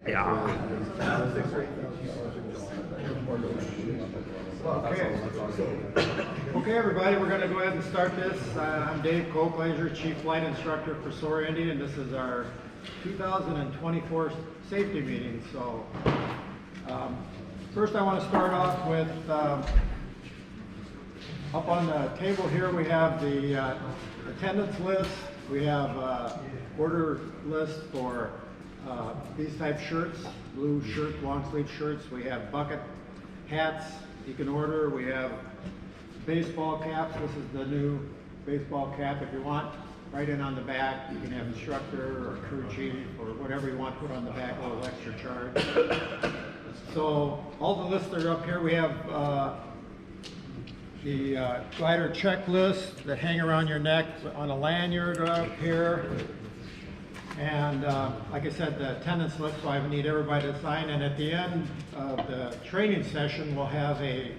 Yeah. Okay, everybody, we're going to go ahead and start this. I'm Dave Kochleisure, Chief Flight Instructor for SOAR Indy, and this is our 2024 safety meeting. So, first I want to start off with, up on the table here we have the attendance list. We have order list for these type shirts, blue shirt, long sleeve shirts. We have bucket hats you can order. We have baseball caps. This is the new baseball cap. If you want, right in on the back, you can have instructor or crew chief or whatever you want to put on the back, a little extra charge. So all the lists are up here. We have the glider checklist that hang around your neck on a lanyard up here. And like I said, the attendance list, so I need everybody to sign. And at the end of the training session, we'll have a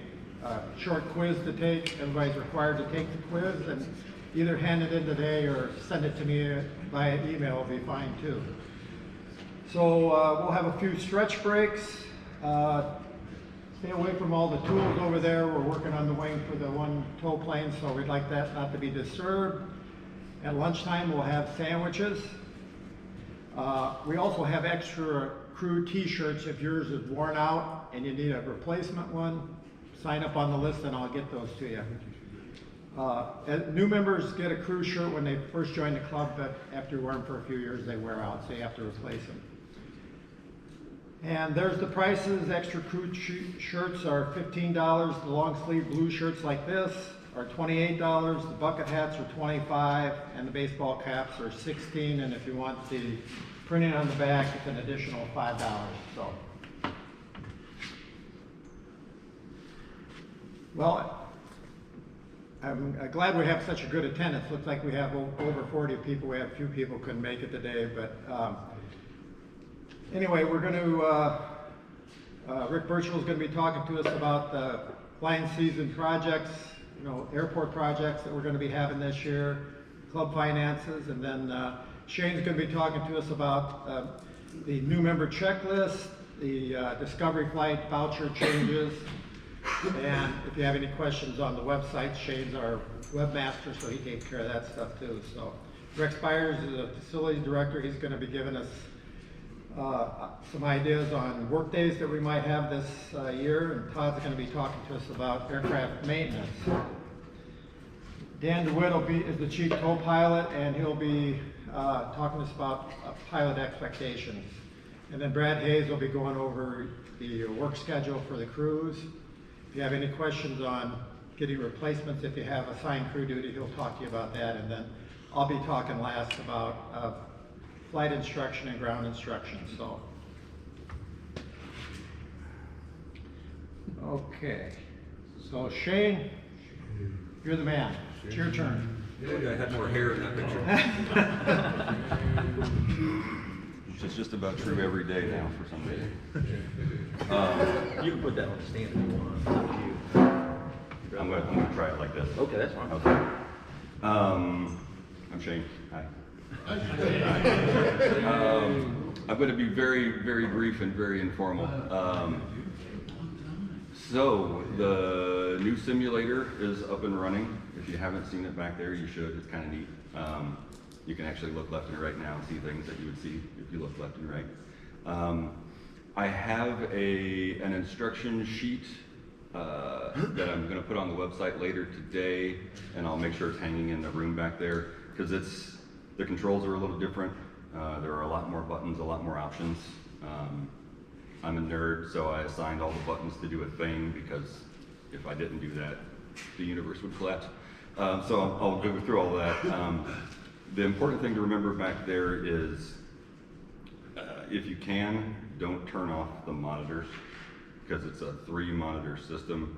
short quiz to take. Everybody's required to take the quiz and either hand it in today or send it to me via email will be fine too. So we'll have a few stretch breaks. Stay away from all the tools over there. We're working on the wing for the one tow plane, so we'd like that not to be disturbed. At lunchtime, we'll have sandwiches. We also have extra crew t-shirts if yours is worn out and you need a replacement one. Sign up on the list and I'll get those to you. New members get a crew shirt when they first join the club, but after you wear them for a few years they wear out, so you have to replace them. And there's the prices. Extra crew shirts are $15. The long sleeve blue shirts like this are $28. The bucket hats are $25, and the baseball caps are $16. And if you want the printing on the back, it's an additional $5. So, well, I'm glad we have such a good attendance. Looks like we have over 40 people. We have a few people couldn't make it today, but anyway, we're going to, Rick Birchall is going to be talking to us about the flying season projects, you know, airport projects that we're going to be having this year, club finances, and then Shane's going to be talking to us about the new member checklist, the Discovery Flight voucher changes, and if you have any questions on the website, Shane's our webmaster, so he takes care of that stuff too. So Rex Byers is the facilities director. He's going to be giving us some ideas on work days that we might have this year, and Todd's going to be talking to us about aircraft maintenance. Dan DeWitt is the chief co-pilot, and he'll be talking to us about pilot expectations. And then Brad Hayes will be going over the work schedule for the crews. If you have any questions on getting replacements, if you have assigned crew duty, he'll talk to you about that. And then I'll be talking last about flight instruction and ground instruction. So, okay. So Shane, you're the man. It's your turn. I had more hair in that picture. Which is just about true every day now for some reason. You can put that on the stand if you want. It's up to you. I'm gonna try it like this. Okay, that's fine. Okay. I'm Shane. Hi. I'm going to be very, very brief and very informal. So the new simulator is up and running. If you haven't seen it back there, you should. It's kind of neat. You can actually look left and right now and see things that you would see if you look left and right. I have an instruction sheet that I'm going to put on the website later today, and I'll make sure it's hanging in the room back there, because the controls are a little different. There are a lot more buttons, a lot more options. I'm a nerd, so I assigned all the buttons to do a thing, because if I didn't do that, the universe would collapse. So I'll go through all that. The important thing to remember back there is, if you can, don't turn off the monitors, because it's a 3-monitor system,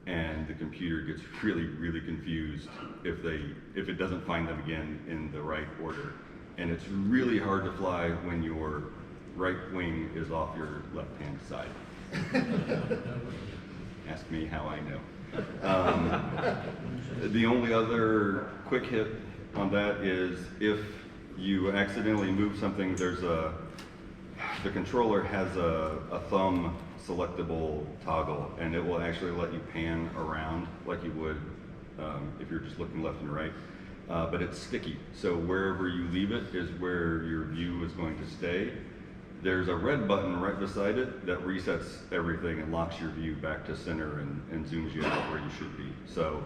and the computer gets really, really confused if it doesn't find them again in the right order. And it's really hard to fly when your right wing is off your left-hand side. Ask me how I know. The only other quick hit on that is if you accidentally move something, there's a the controller has a thumb selectable toggle, and it will actually let you pan around like you would if you're just looking left and right. But it's sticky, so wherever you leave it is where your view is going to stay. There's a red button right beside it that resets everything and locks your view back to center and zooms you out where you should be. So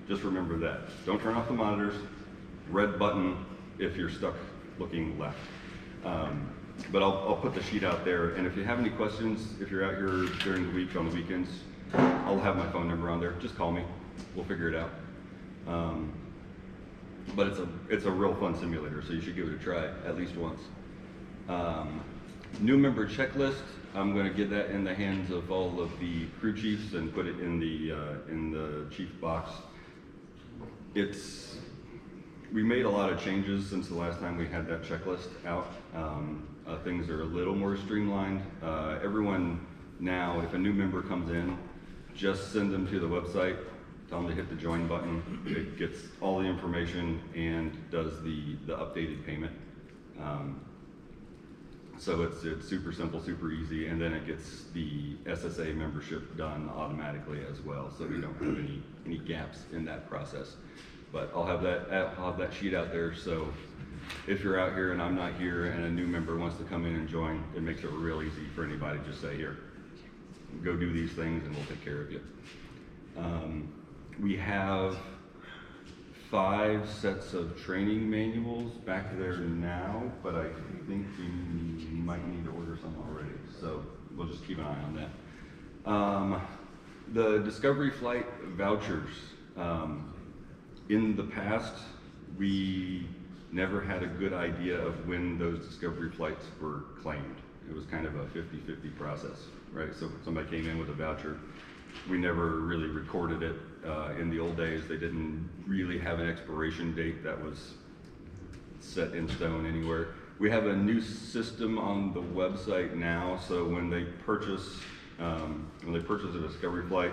just remember that. Don't turn off the monitors. Red button if you're stuck looking left. But I'll put the sheet out there, and if you have any questions, if you're out here during the week, on the weekends, I'll have my phone number on there. Just call me. We'll figure it out. But it's a real fun simulator, so you should give it a try at least once. New member checklist. I'm going to get that in the hands of all of the crew chiefs and put it in the chief box. We made a lot of changes since the last time we had that checklist out. Things are a little more streamlined. Everyone now, if a new member comes in, just send them to the website, tell them to hit the join button. It gets all the information and does the updated payment. So it's super simple, super easy, and then it gets the SSA membership done automatically as well, so we don't have any gaps in that process. But I'll have that sheet out there, so if you're out here and I'm not here and a new member wants to come in and join, it makes it real easy for anybody to just say, here, go do these things and we'll take care of you. We have 5 sets of training manuals back there now, but I think we might need to order some already, so we'll just keep an eye on that. The Discovery Flight vouchers. In the past, we never had a good idea of when those Discovery flights were claimed. It was kind of a 50-50 process, right? So somebody came in with a voucher. We never really recorded it. In the old days, they didn't really have an expiration date that was set in stone anywhere. We have a new system on the website now, so when they purchase a Discovery flight,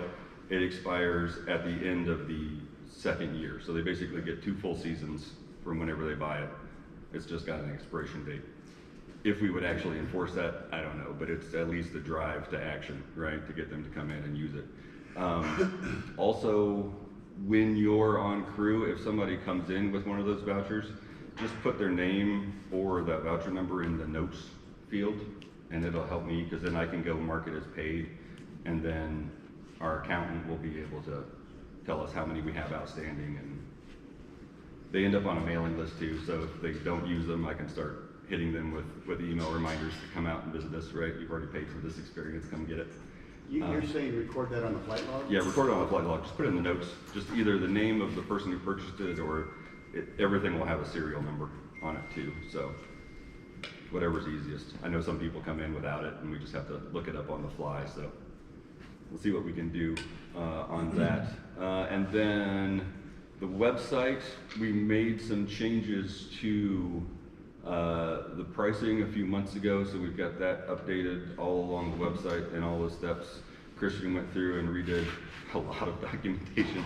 it expires at the end of the second year. So they basically get 2 full seasons from whenever they buy it. It's just got an expiration date. If we would actually enforce that, I don't know, but it's at least the drive to action, right, to get them to come in and use it. Also, when you're on crew, if somebody comes in with one of those vouchers, just put their name or that voucher number in the notes field, and it'll help me, because then I can go mark it as paid, and then our accountant will be able to tell us how many we have outstanding, and they end up on a mailing list too, so if they don't use them, I can start hitting them with email reminders to come out and visit us, right? You've already paid for this experience, come get it. You're saying record that on the flight log? Yeah, record it on the flight log, just put it in the notes, just either the name of the person who purchased it, or everything will have a serial number on it too, so whatever's easiest. I know some people come in without it, and we just have to look it up on the fly, so we'll see what we can do on that. And then the website, we made some changes to the pricing a few months ago, so we've got that updated all along the website and all the steps. Christian went through and redid a lot of documentation,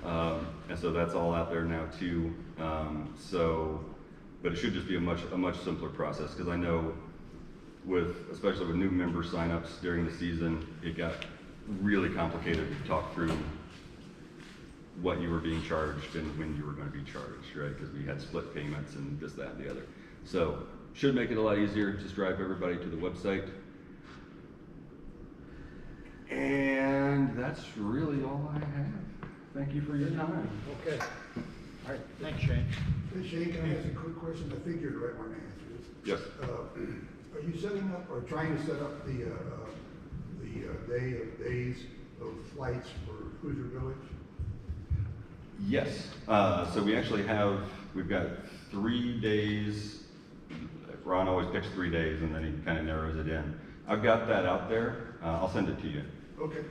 and so that's all out there now too. But it should just be a much simpler process, because I know especially with new member signups during the season, it got really complicated to talk through what you were being charged and when you were going to be charged, right? Because we had split payments and this, that, and the other. So should make it a lot easier. Just drive everybody to the website. And that's really all I have. Thank you for your time. Okay. All right, thanks, Shane. Hey, Shane, can I ask a quick question? I think you're the right one to answer this. Yes. Are you setting up or trying to set up the days of flights for Hoosier Village? Yes. So we've got 3 days. Ron always picks 3 days, and then he kind of narrows it in. I've got that out there. I'll send it to you. Okay.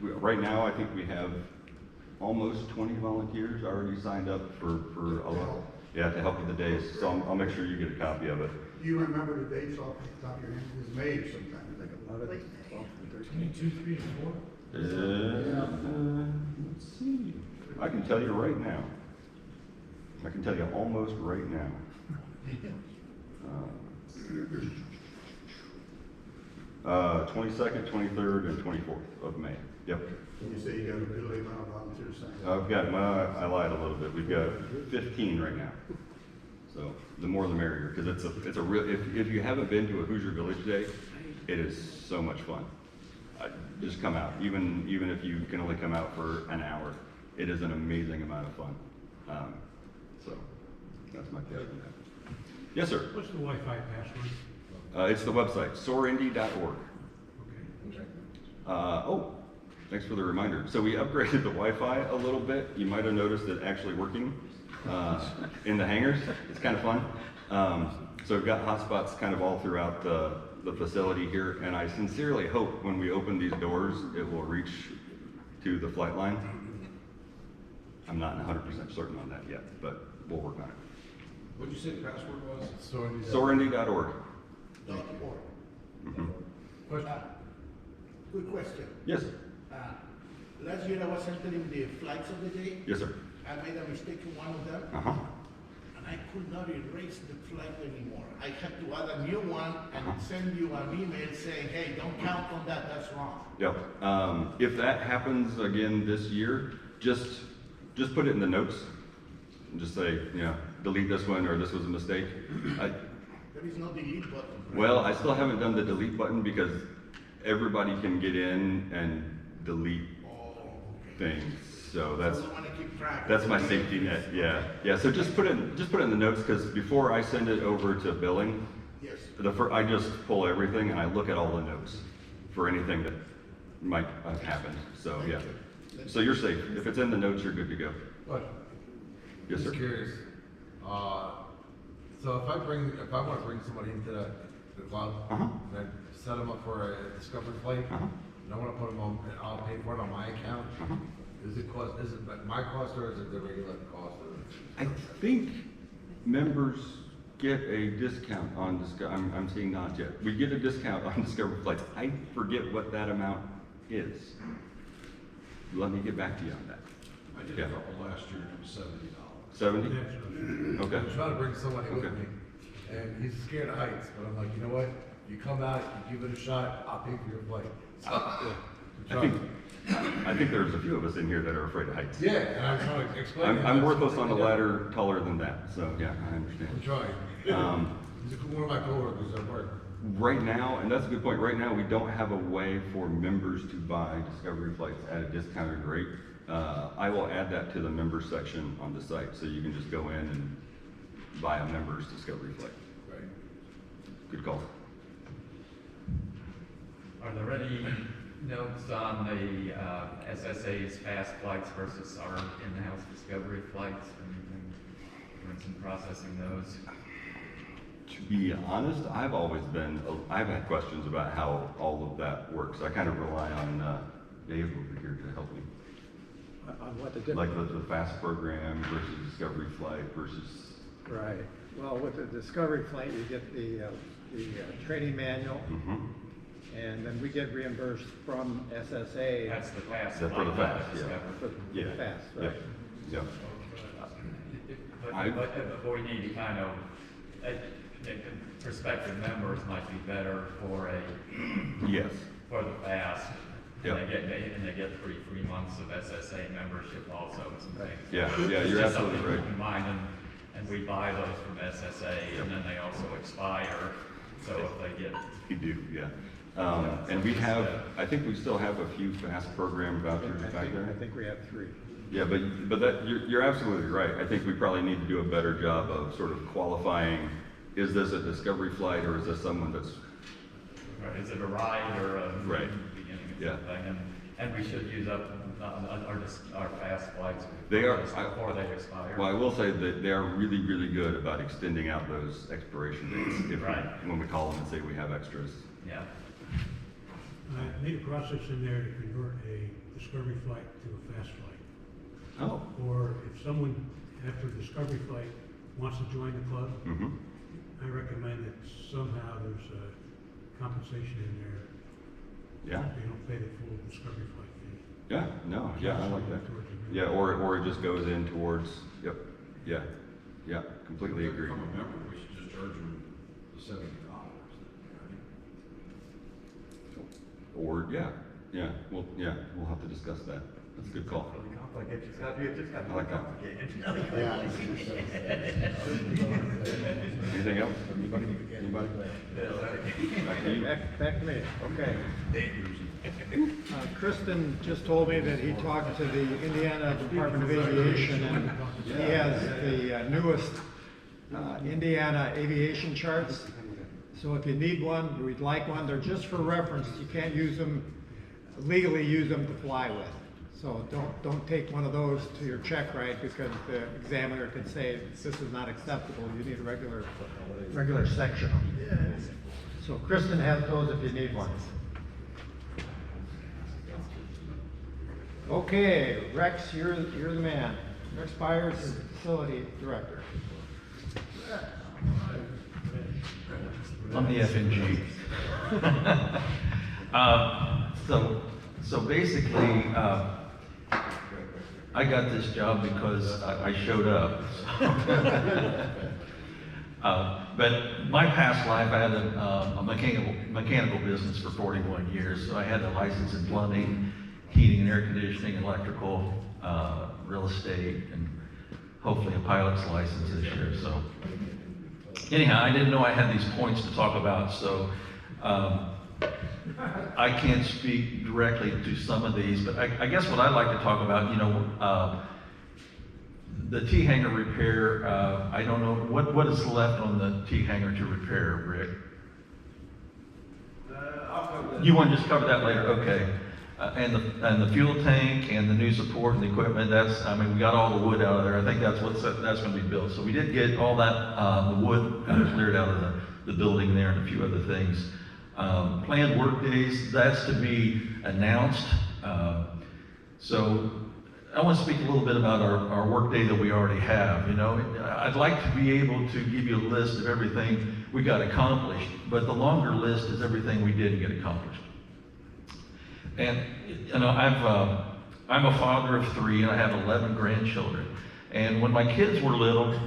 Right now, I think we have almost 20 volunteers already signed up for a lot. Yeah, to help with the days. So I'll make sure you get a copy of it. Do you remember the dates off the top of your head? It was May or sometime, I think. 11, 12, and 13. 22, 3, and 4? Let's see. I can tell you right now. I can tell you almost right now. those? 22nd, 23rd, and 24th of May. Yep. And you say you got a good amount of volunteers signed up. I've got, well, I lied a little bit. We've got 15 right now. So the more the merrier, because it's a real, if you haven't been to a Hoosier Village Day, it is so much fun. Just come out, even if you can only come out for an hour. It is an amazing amount of fun. So that's my take on that. Yes, sir. What's the Wi-Fi password? It's the website, soarindy.org. Okay. Oh, thanks for the reminder. So we upgraded the Wi-Fi a little bit. You might have noticed it actually working in the hangars. It's kind of fun. So we've got hotspots kind of all throughout the facility here, and I sincerely hope when we open these doors, it will reach to the flight line. I'm not 100% certain on that yet, but we'll work on it. What'd you say the password was? Soarindy.org. Question? Good question. Yes, Last year I was entering the flights of the day. yes, sir. I made a mistake in one of them, Uh-huh. and I could not erase the flight anymore. I had to add a new one and send you an email saying, hey, don't count on that, that's wrong. Yep. If that happens again this year, just put it in the notes. And just say, delete this one, or this was a mistake. There is no delete button. right? Well, I still haven't done the delete button because everybody can get in and delete Oh, okay. things. So So I want to keep track. that's my safety net. Yeah. So just put it in the notes, because before I send it over to billing, Yes. I just pull everything and I look at all the notes for anything that might have happened. So yeah. So you're safe. If it's in the notes, you're good to go. What? Yes, sir. Just curious. So if I want to bring somebody into the club, Uh-huh. and I set them up for a discovery flight, Uh-huh. and I want to put them on, and I'll pay for it on my account, Uh-huh. is it my cost or is it the regular cost? I think members get a discount on I'm seeing nods yet. We get a discount on Discovery flights. I forget what that amount is. Let me get back to you on that. I did Yeah. a couple last year, it was $70. 70? That's Okay. I'm trying to bring somebody with Okay. me, and he's scared of heights, but I'm like, you know what? You come out, you give it a shot, I'll pay for your flight. I think there's a few of us in here that are afraid of heights. Yeah, and I'm trying to explain. I'm worthless on a ladder taller than that, so yeah, I I'm understand. trying. He's one of my coworkers at work. Right now, and that's a good point, right now, we don't have a way for members to buy Discovery flights at a discounted rate. I will add that to the members section on the site, so you can just go in and buy a member's Discovery flight. Right. Good call. Are there any notes on the SSA's fast flights versus our in-house Discovery flights? Anything, doing some processing those? To be honest, I've had questions about how all of that works. I kind of rely on Dave over here to help me. On what the difference? Like the FAST program versus Discovery flight versus. Right. Well, with the Discovery flight, you get the training manual, Mhm. and then we get reimbursed from SSA That's the fast That's flight. for the not fast, yeah. Discovery. for Yeah. the fast, Yep. right? Yep. But we need to kind of, prospective members might be better for Yes. for the fast. Yep. And they get 3 months of SSA membership also and some things. Yeah, yeah, It's you're just absolutely something to right. keep in mind, and we buy those from SSA, and then they also expire, so if they get. We do, yeah. And we have, I think we still have a few FAST program vouchers back there. I think we have 3. Yeah, but that, you're absolutely right. I think we probably need to do a better job of sort of qualifying, is this a Discovery flight or is this someone that's, Right, is it a ride or a Right. beginning of Yeah. something? And we should use up our fast flights They are- before they expire. well, I will say that they are really, really good about extending out those expiration dates Right. when we call them and say we have extras. Yeah. I made a process in there to convert a Discovery flight to a fast flight. Oh. Or if someone, after a Discovery flight, wants to join the club, Mm-hmm. I recommend that somehow there's a compensation in there. Yeah. They don't pay the full Discovery flight fee. Yeah, no, yeah, I like that. Yeah, or it just goes in towards, yep, yeah, completely agree. If they become a member, we should just charge them the $70, Or, yeah, we'll have to discuss that. That's a good call. I like that. Yeah. Anything else? Anybody? Back to you. Back to me, okay. Kristen just told me that he talked to the Indiana Department of Aviation, and he has the newest Indiana aviation charts. So if you need one, or you'd like one, they're just for reference. You can't use them, legally use them to fly with. So don't take one of those to your check ride, because the examiner could say this is not acceptable. You need a regular section. So Kristen has those if you need one. Okay, Rex, you're the man. Rex Byers is the facility director. I'm the FNG. So basically, I got this job because I showed up. But my past life, I had a mechanical business for 41 years. So I had a license in plumbing, heating and air conditioning, electrical, real estate, and hopefully a pilot's license this year. So anyhow, I didn't know I had these points to talk about, so I can't speak directly to some of these, but I guess what I'd like to talk about, the T-hanger repair, I don't know, what is left on the T-hanger to repair, Rick? I'll cover that. You want to just cover that later? Okay. And the fuel tank and the new support and the equipment, we got all the wood out of there. I think that's going to be built. So we did get all that, the wood cleared out of the building there and a few other things. Planned work days, that's to be announced. So I want to speak a little bit about our work day that we already have. I'd like to be able to give you a list of everything we got accomplished, but the longer list is everything we didn't get accomplished. And I'm a father of 3, and I have 11 grandchildren. And when my kids were little,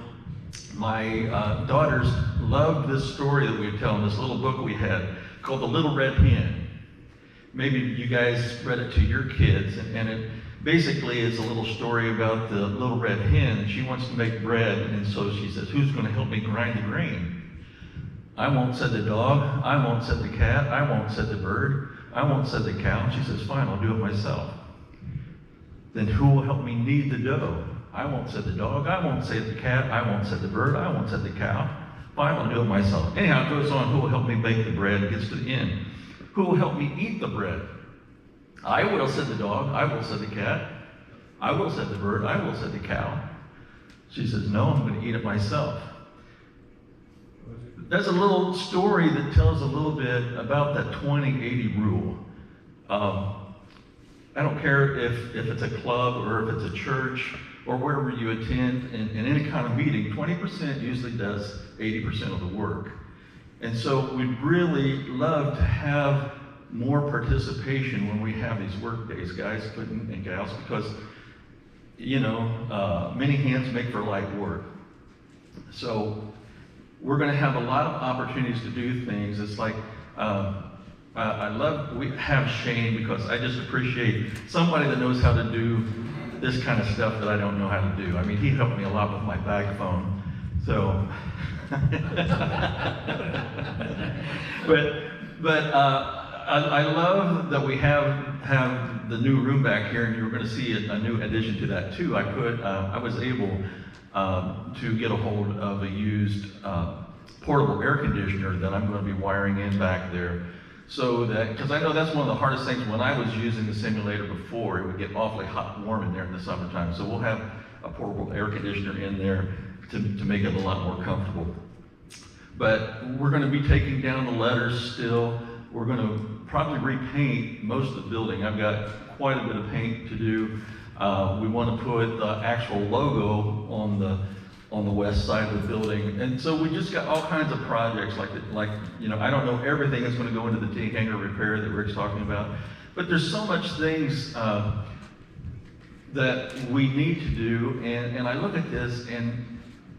my daughters loved this story that we would tell them, this little book we had called The Little Red Hen. Maybe you guys read it to your kids, and it basically is a little story about the little red hen, and she wants to make bread, and so she says, who's going to help me grind the grain? I won't, said the dog. I won't, said the cat. I won't, said the bird. I won't, said the cow. She says, fine, I'll do it myself. Then who will help me knead the dough? I won't, said the dog. I won't, said the cat. I won't, said the bird. I won't, said the cow. Fine, I'll do it myself. Anyhow, it goes on. Who will help me bake the bread? It gets to the end. Who will help me eat the bread? I will, said the dog. I will, said the cat. I will, said the bird. I will, said the cow. She says, no, I'm going to eat it myself. There's a little story that tells a little bit about that 20-80 rule. I don't care if it's a club or if it's a church or wherever you attend in any kind of meeting, 20% usually does 80% of the work. And so we'd really love to have more participation when we have these work days, guys and gals, because, many hands make for light work. So we're going to have a lot of opportunities to do things. It's like, we have Shane, because I just appreciate somebody that knows how to do this kind of stuff that I don't know how to do. I mean, he helped me a lot with my bag phone. So, but I love that we have the new room back here, and you're going to see a new addition to that too. I was able to get a hold of a used portable air conditioner that I'm going to be wiring in back there. So that, because I know that's one of the hardest things when I was using the simulator before, it would get awfully hot and warm in there in the summertime. So we'll have a portable air conditioner in there to make it a lot more comfortable. But we're going to be taking down the letters still. We're going to probably repaint most of the building. I've got quite a bit of paint to do. We want to put the actual logo on the west side of the building. And so we just got all kinds of projects like I don't know everything that's going to go into the T-hanger repair that Rick's talking about, but there's so much things that we need to do. And I look at this and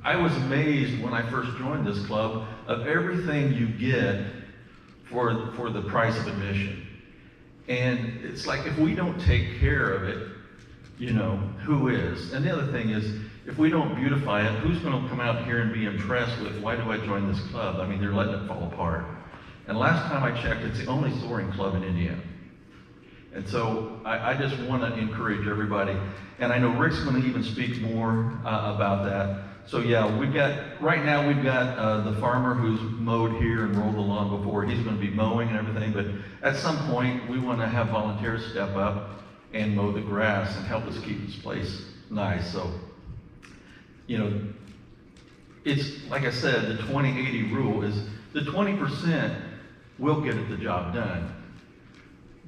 I was amazed when I first joined this club of everything you get for the price of admission. And it's like, if we don't take care of it, you know, who is? And the other thing is, if we don't beautify it, who's going to come out here and be impressed with, why do I join this club? I mean, they're letting it fall apart. And last time I checked, it's the only soaring club in Indiana. And so I just want to encourage everybody. And I know Rick's going to even speak more about that. So yeah, right now we've got the farmer who's mowed here and rolled the lawn before. He's going to be mowing and everything. But at some point, we want to have volunteers step up and mow the grass and help us keep this place nice. So, you know, it's like I said, the 20-80 rule is the 20% will get the job done.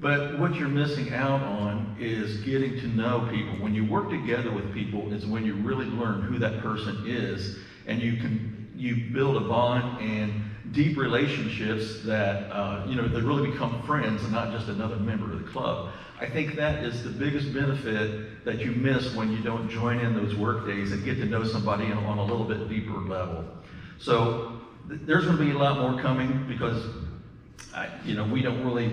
But what you're missing out on is getting to know people. When you work together with people is when you really learn who that person is, and you build a bond and deep relationships that you know, they really become friends and not just another member of the club. I think that is the biggest benefit that you miss when you don't join in those work days and get to know somebody on a little bit deeper level. So there's going to be a lot more coming because you know, we don't really,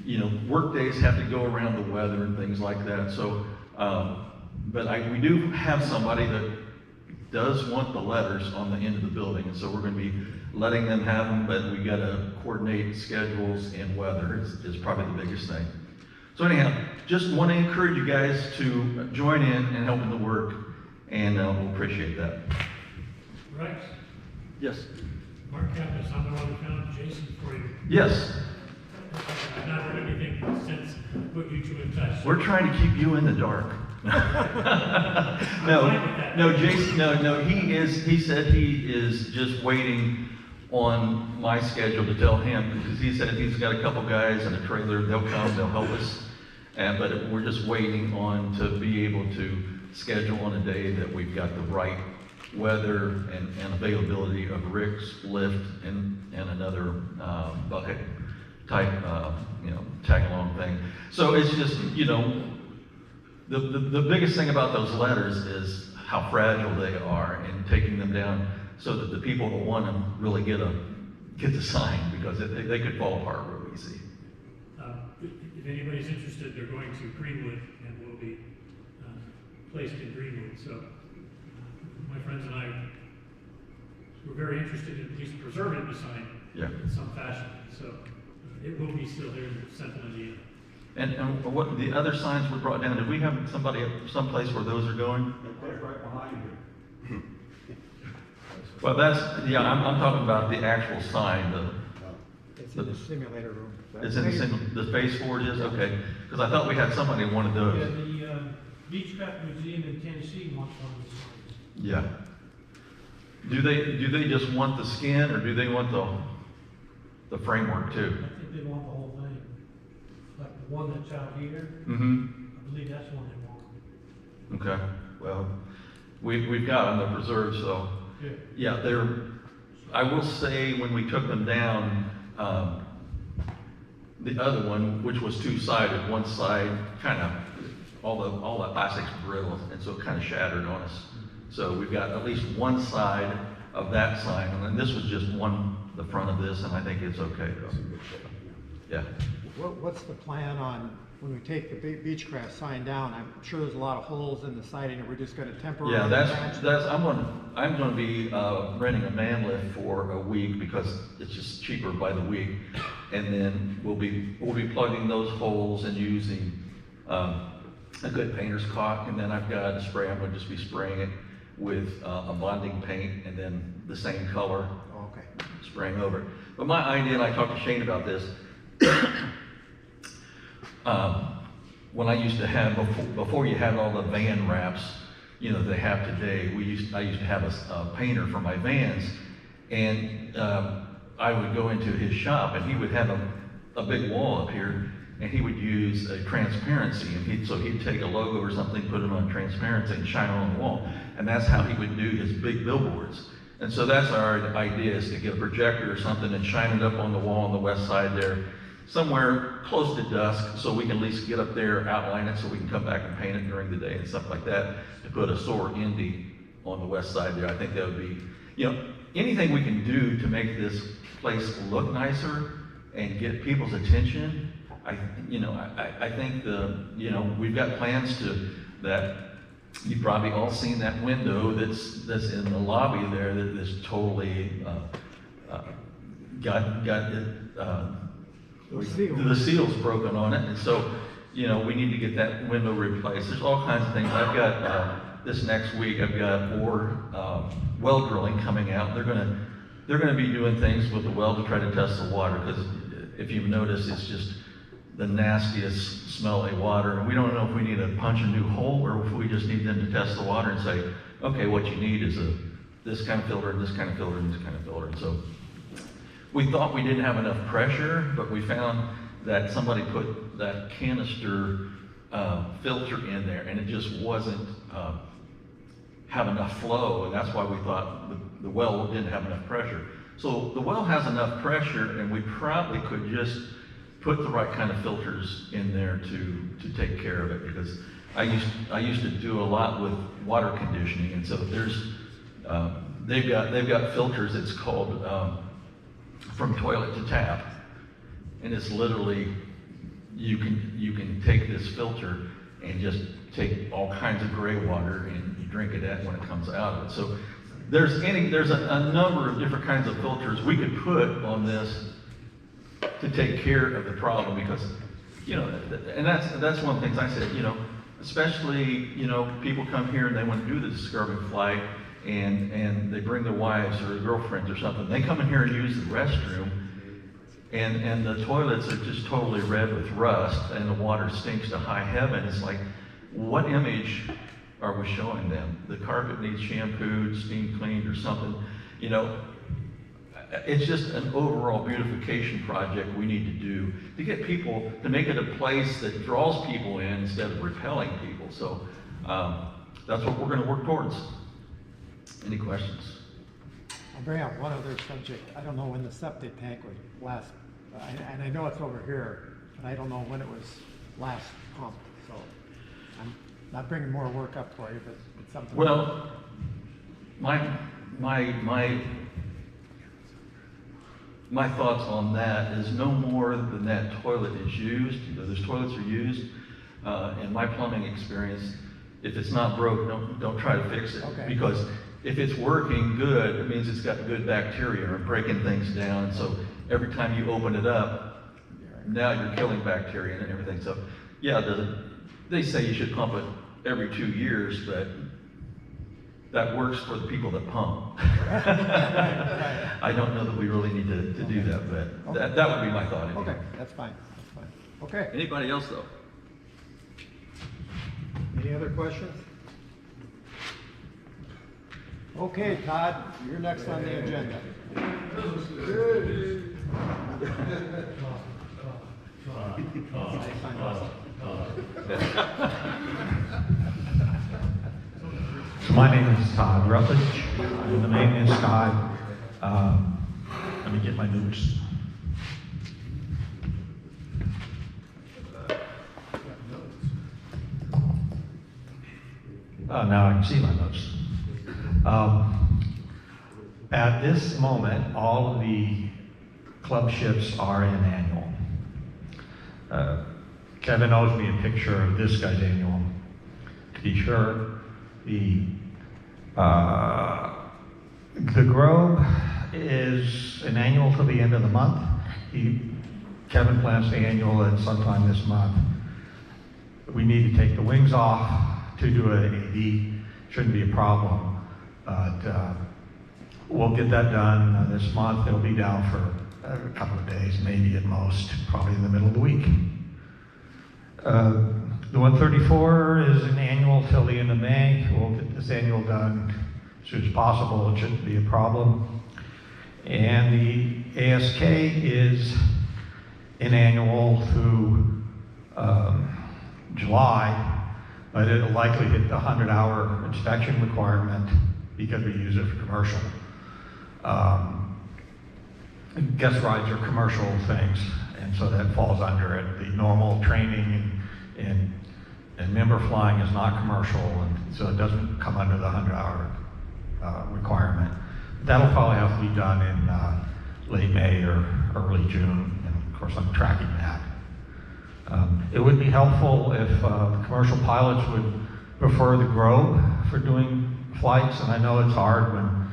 you know, work days have to go around the weather and things like that. So, but we do have somebody that does want the letters on the end of the building, and so we're going to be letting them have them, but we got to coordinate schedules and weather is probably the biggest thing. So anyhow, just want to encourage you guys to join in and help in the work, and we'll appreciate that. Rex, Yes. Mark Kappas, I'm the one who found Jason for you. Yes. I've not heard anything since I put you two in touch. We're trying to keep you in the dark. No, Jason, no, he said he is just waiting on my schedule to tell him, because he said he's got a couple guys in a trailer, they'll come, they'll help us. But we're just waiting on to be able to schedule on a day that we've got the right weather and availability of Rick's lift and another bucket type, you know, tag along thing. So it's just, you know, the biggest thing about those letters is how fragile they are, and taking them down so that the people that want them really get the sign, because they could fall apart real easy. If anybody's interested, they're going to Greenwood and will be placed in Greenwood. So my friends and I were very interested in at least preserving the sign in some fashion. So it will be still there in Central Indiana. And what the other signs were brought down? Did we have somebody someplace where those are going? That's right behind you. Well, I'm talking about the actual sign. It's in the simulator room. It's in the Phase 4 it is? Okay. Because I thought we had somebody who wanted those. Yeah, the Beechcraft Museum in Tennessee wants one of the signs. Yeah. Do they just want the skin, or do they want the framework too? I think they want the whole thing. Like the one that's out here, Mm-hmm. I believe that's the one they want. Okay. Well, we've got them, they're preserved, so. Yeah, I will say when we took them down, the other one, which was two-sided, one side kind of, all that plastic's brittle, and so it kind of shattered on us. So we've got at least one side of that sign, and then this was just the front of this, and I think it's okay though. Yeah. What's the plan on when we take the Beechcraft sign down? I'm sure there's a lot of holes in the siding, and we're just going to temporarily. Yeah, I'm going to be renting a man lift for a week because it's just cheaper by the week, and then we'll be plugging those holes and using a good painter's caulk, and then I've got a spray. I'm going to just be spraying it with a bonding paint, and then the same color. Okay. Spraying over it. But my idea, and I talked to Shane about this. When I used to have, before you had all the van wraps, you know, they have today, I used to have a painter for my vans, and I would go into his shop, and he would have a big wall up here, and he would use a transparency, and so he'd take a logo or something, put it on transparency, and shine it on the wall, and that's how he would do his big billboards. And so that's our idea, is to get a projector or something and shine it up on the wall on the west side there, somewhere close to dusk, so we can at least get up there, outline it, so we can come back and paint it during the day and stuff like that, to put a SOAR Indy on the west side there. I think that would be, you know, anything we can do to make this place look nicer and get people's attention. I think you know, we've got plans that you've probably all seen that window that's in the lobby there that is totally got the seals broken on it, and so, you know, we need to get that window replaced. There's all kinds of things. I've got this next week. I've got more well drilling coming out. They're gonna be doing things with the well to try to test the water, because if you've noticed, it's just the nastiest smelly water, and we don't know if we need to punch a new hole or if we just need them to test the water and say, okay, what you need is this kind of filter, and this kind of filter, and this kind of filter. And so we thought we didn't have enough pressure, but we found that somebody put that canister filter in there, and it just wasn't have enough flow, and that's why we thought the well didn't have enough pressure. So the well has enough pressure, and we probably could just put the right kind of filters in there to take care of it, because I used to do a lot with water conditioning, and so there's they've got filters. It's called from toilet to tap, and it's literally you can take this filter and just take all kinds of gray water and you drink it when it comes out of it. So there's a number of different kinds of filters we could put on this to take care of the problem, because, you know, and that's one of the things I said, you know, especially, you know, people come here and they want to do the discovery flight, and they bring their wives or their girlfriends or something. They come in here and use the restroom, and the toilets are just totally red with rust, and the water stinks to high heaven. It's like, what image are we showing them? The carpet needs shampooed, steam cleaned, or something, you know. It's just an overall beautification project we need to do to get people, to make it a place that draws people in instead of repelling people. So that's what we're going to work towards. Any questions? I'll bring up one other subject. I don't know when the septic tank was last, and I know it's over here, but I don't know when it was last pumped. So I'm not bringing more work up for you, but it's something. Well, my thoughts on that is no more than that toilet is used. You know, those toilets are used. In my plumbing experience, if it's not broke, don't try to fix it. Okay. Because if it's working good, it means it's got good bacteria and breaking things down. And so every time you open it up, now you're killing bacteria and everything. So yeah, they say you should pump it every 2 years, but that works for the people that pump. I don't know that we really need to do that, but that would be my thought. Anyway. Okay, that's fine. That's fine. Okay. Anybody else though? Any other questions? Okay, Todd, you're next on the agenda. So my name is Todd Rutledge. I'm the maintenance guy. Let me get my notes. Now I can see my notes. At this moment, all of the club ships are in annual. Kevin owes me a picture of this guy's annual. To be sure, the Grove is an annual till the end of the month. Kevin plans the annual at sometime this month. We need to take the wings off to do an AD. Shouldn't be a problem, but we'll get that done this month. It'll be down for a couple of days, maybe at most, probably in the middle of the week. The 134 is an annual till the end of May. We'll get this annual done as soon as possible. It shouldn't be a problem. And the ASK is an annual through July, but it'll likely hit the 100-hour inspection requirement because we use it for commercial. Guest rides are commercial things, and so that falls under it. The normal training and member flying is not commercial, and so it doesn't come under the 100-hour requirement. That'll probably have to be done in late May or early June, and of course I'm tracking that. It would be helpful if the commercial pilots would prefer the Grove for doing flights, and I know it's hard when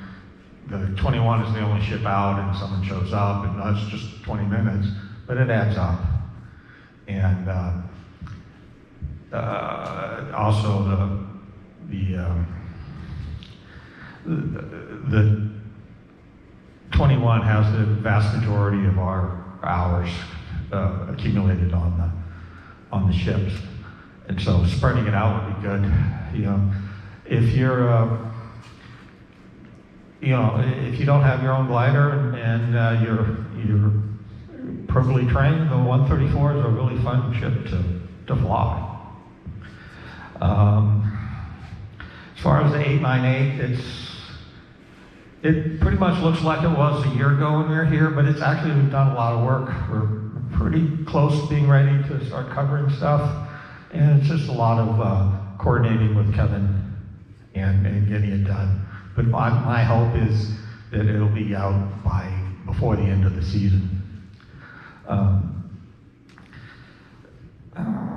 the 21 is the only ship out and someone shows up and that's just 20 minutes, but it adds up. And also the 21 has the vast majority of our hours accumulated on the ships, and so spreading it out would be good. You know, if you're if you don't have your own glider and you're perfectly trained, the 134 is a really fun ship to fly. As far as the 898, it pretty much looks like it was a year ago when we were here, but it's actually, we've done a lot of work. We're pretty close to being ready to start covering stuff, and it's just a lot of coordinating with Kevin and getting it done. But my hope is that it'll be out before the end of the season.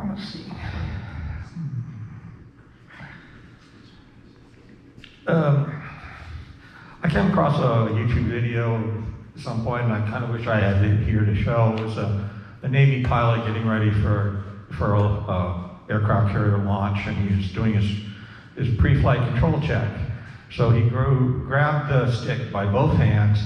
Let's see. I came across a YouTube video at some point, and I kind of wish I had it here to show. It was a Navy pilot getting ready for a aircraft carrier launch, and he was doing his pre-flight control check. So he grabbed the stick by both hands.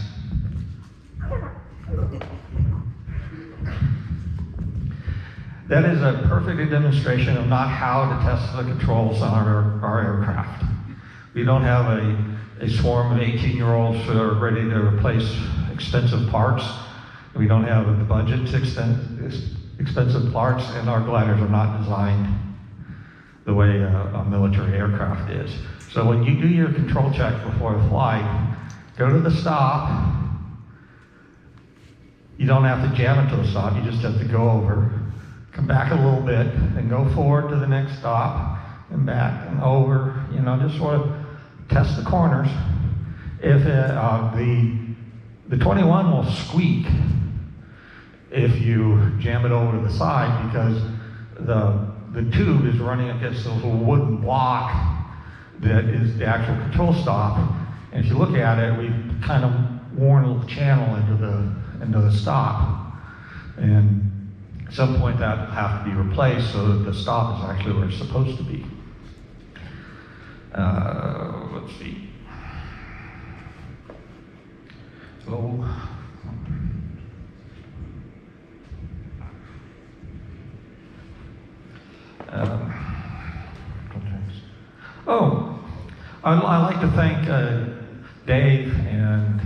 That is a perfect demonstration of not how to test the controls on our aircraft. We don't have a swarm of 18-year-olds who are ready to replace expensive parts. We don't have the budget to expensive parts, and our gliders are not designed the way a military aircraft is. So when you do your control check before the flight, go to the stop. You don't have to jam it to the stop, you just have to go over, come back a little bit, and go forward to the next stop, and back and over, just sort of test the corners. If the 21 will squeak if you jam it over to the side, because the tube is running against this little wooden block that is the actual control stop. And if you look at it, we've kind of worn a little channel into the stop. And at some point that will have to be replaced so that the stop is actually where it's supposed to be. Let's see. So, I'd like to thank Dave and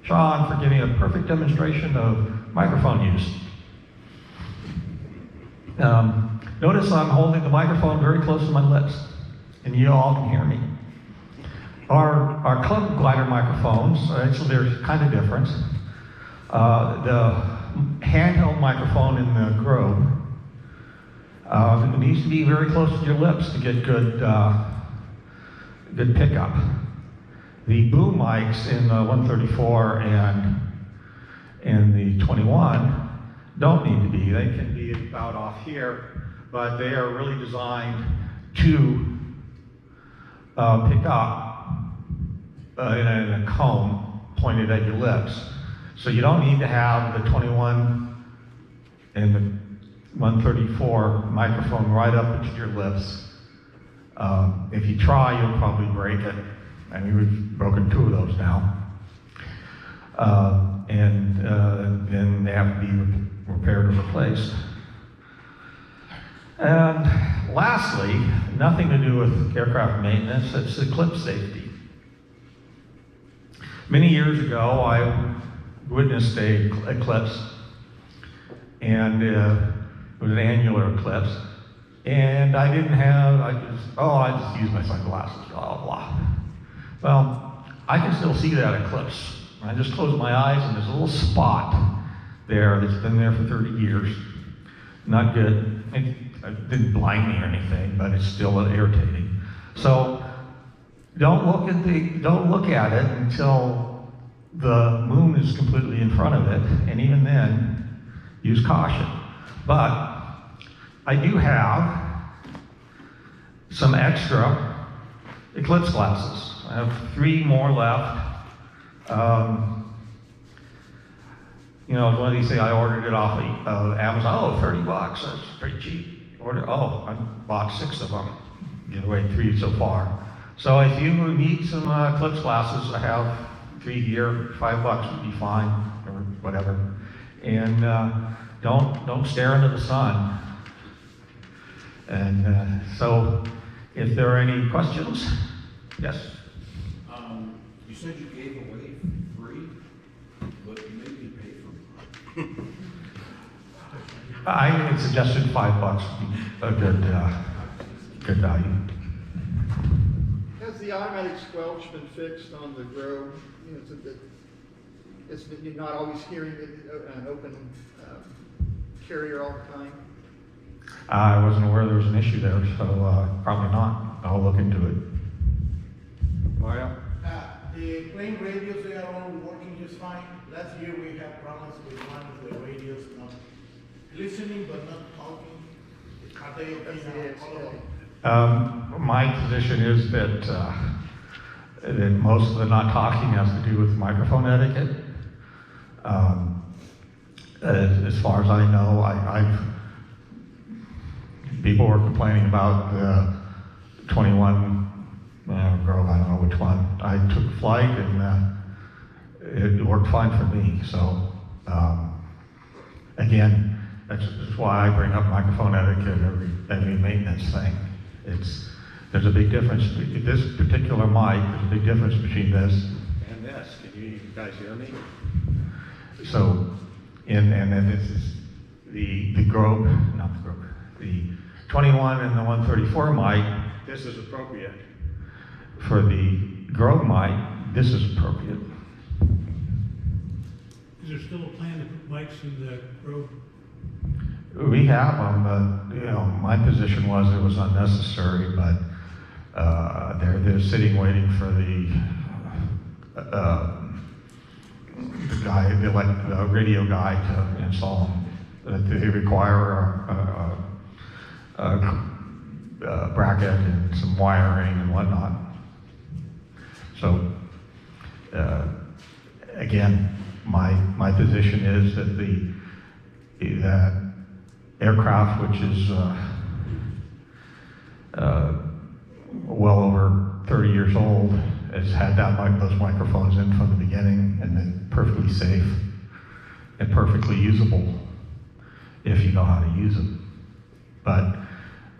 Sean for giving a perfect demonstration of microphone use. Notice I'm holding the microphone very close to my lips, and you all can hear me. Our club glider microphones, so there's kind of difference. The handheld microphone in the Grove, it needs to be very close to your lips to get good pickup. The boom mics in the 134 and the 21 don't need to be. They can be about off here, but they are really designed to pick up in a cone pointed at your lips. So you don't need to have the 21 and the 134 microphone right up to your lips. If you try, you'll probably break it. I mean, we've broken 2 of those now. And then they have to be repaired or replaced. And lastly, nothing to do with aircraft maintenance, it's eclipse safety. Many years ago, I witnessed a eclipse, and it was an annular eclipse, and I just used my sunglasses, blah, blah, blah. Well, I can still see that eclipse. I just close my eyes, and there's a little spot there that's been there for 30 years. Not good. It didn't blind me or anything, but it's still irritating. So don't look at it until the moon is completely in front of it, and even then, use caution. But I do have some extra eclipse glasses. I have 3 more left. You know, one of these things, I ordered it off of Amazon. Oh, $30, that's pretty cheap. I bought 6 of them. Give away 3 so far. So if you need some eclipse glasses, I have 3 here. $5 would be fine, or whatever. And don't stare into the sun. And so, if there are any questions, yes. You said you gave away free, but you made me pay for it. I had suggested $5 would be a good value. Has the automatic squelch been fixed on the Grove? You know, you're not always hearing it an open carrier all the time? I wasn't aware there was an issue there, so probably not. I'll look into it. Mario? The plane radios, they are all working just fine. Last year we had problems with one of the radios not listening but not talking. Are they okay now? My position is that most of the not talking has to do with microphone etiquette. As far as I know, people were complaining about the 21 Grove, I don't know which one. I took flight and it worked fine for me. So again, that's why I bring up microphone etiquette every maintenance thing. There's a big difference. This particular mic, there's a big difference between this and this. Can you guys hear me? So, and then this is the Grove, not the Grove, the 21 and the 134 mic, this is appropriate. For the Grove mic, this is appropriate. Is there still a plan to put mics in the Grove? We have them, but my position was it was unnecessary, but they're sitting waiting for the guy, the radio guy to install them. They require a bracket and some wiring and whatnot. So again, my position is that that aircraft, which is well over 30 years old, has had those microphones in from the beginning and been perfectly safe and perfectly usable if you know how to use them. But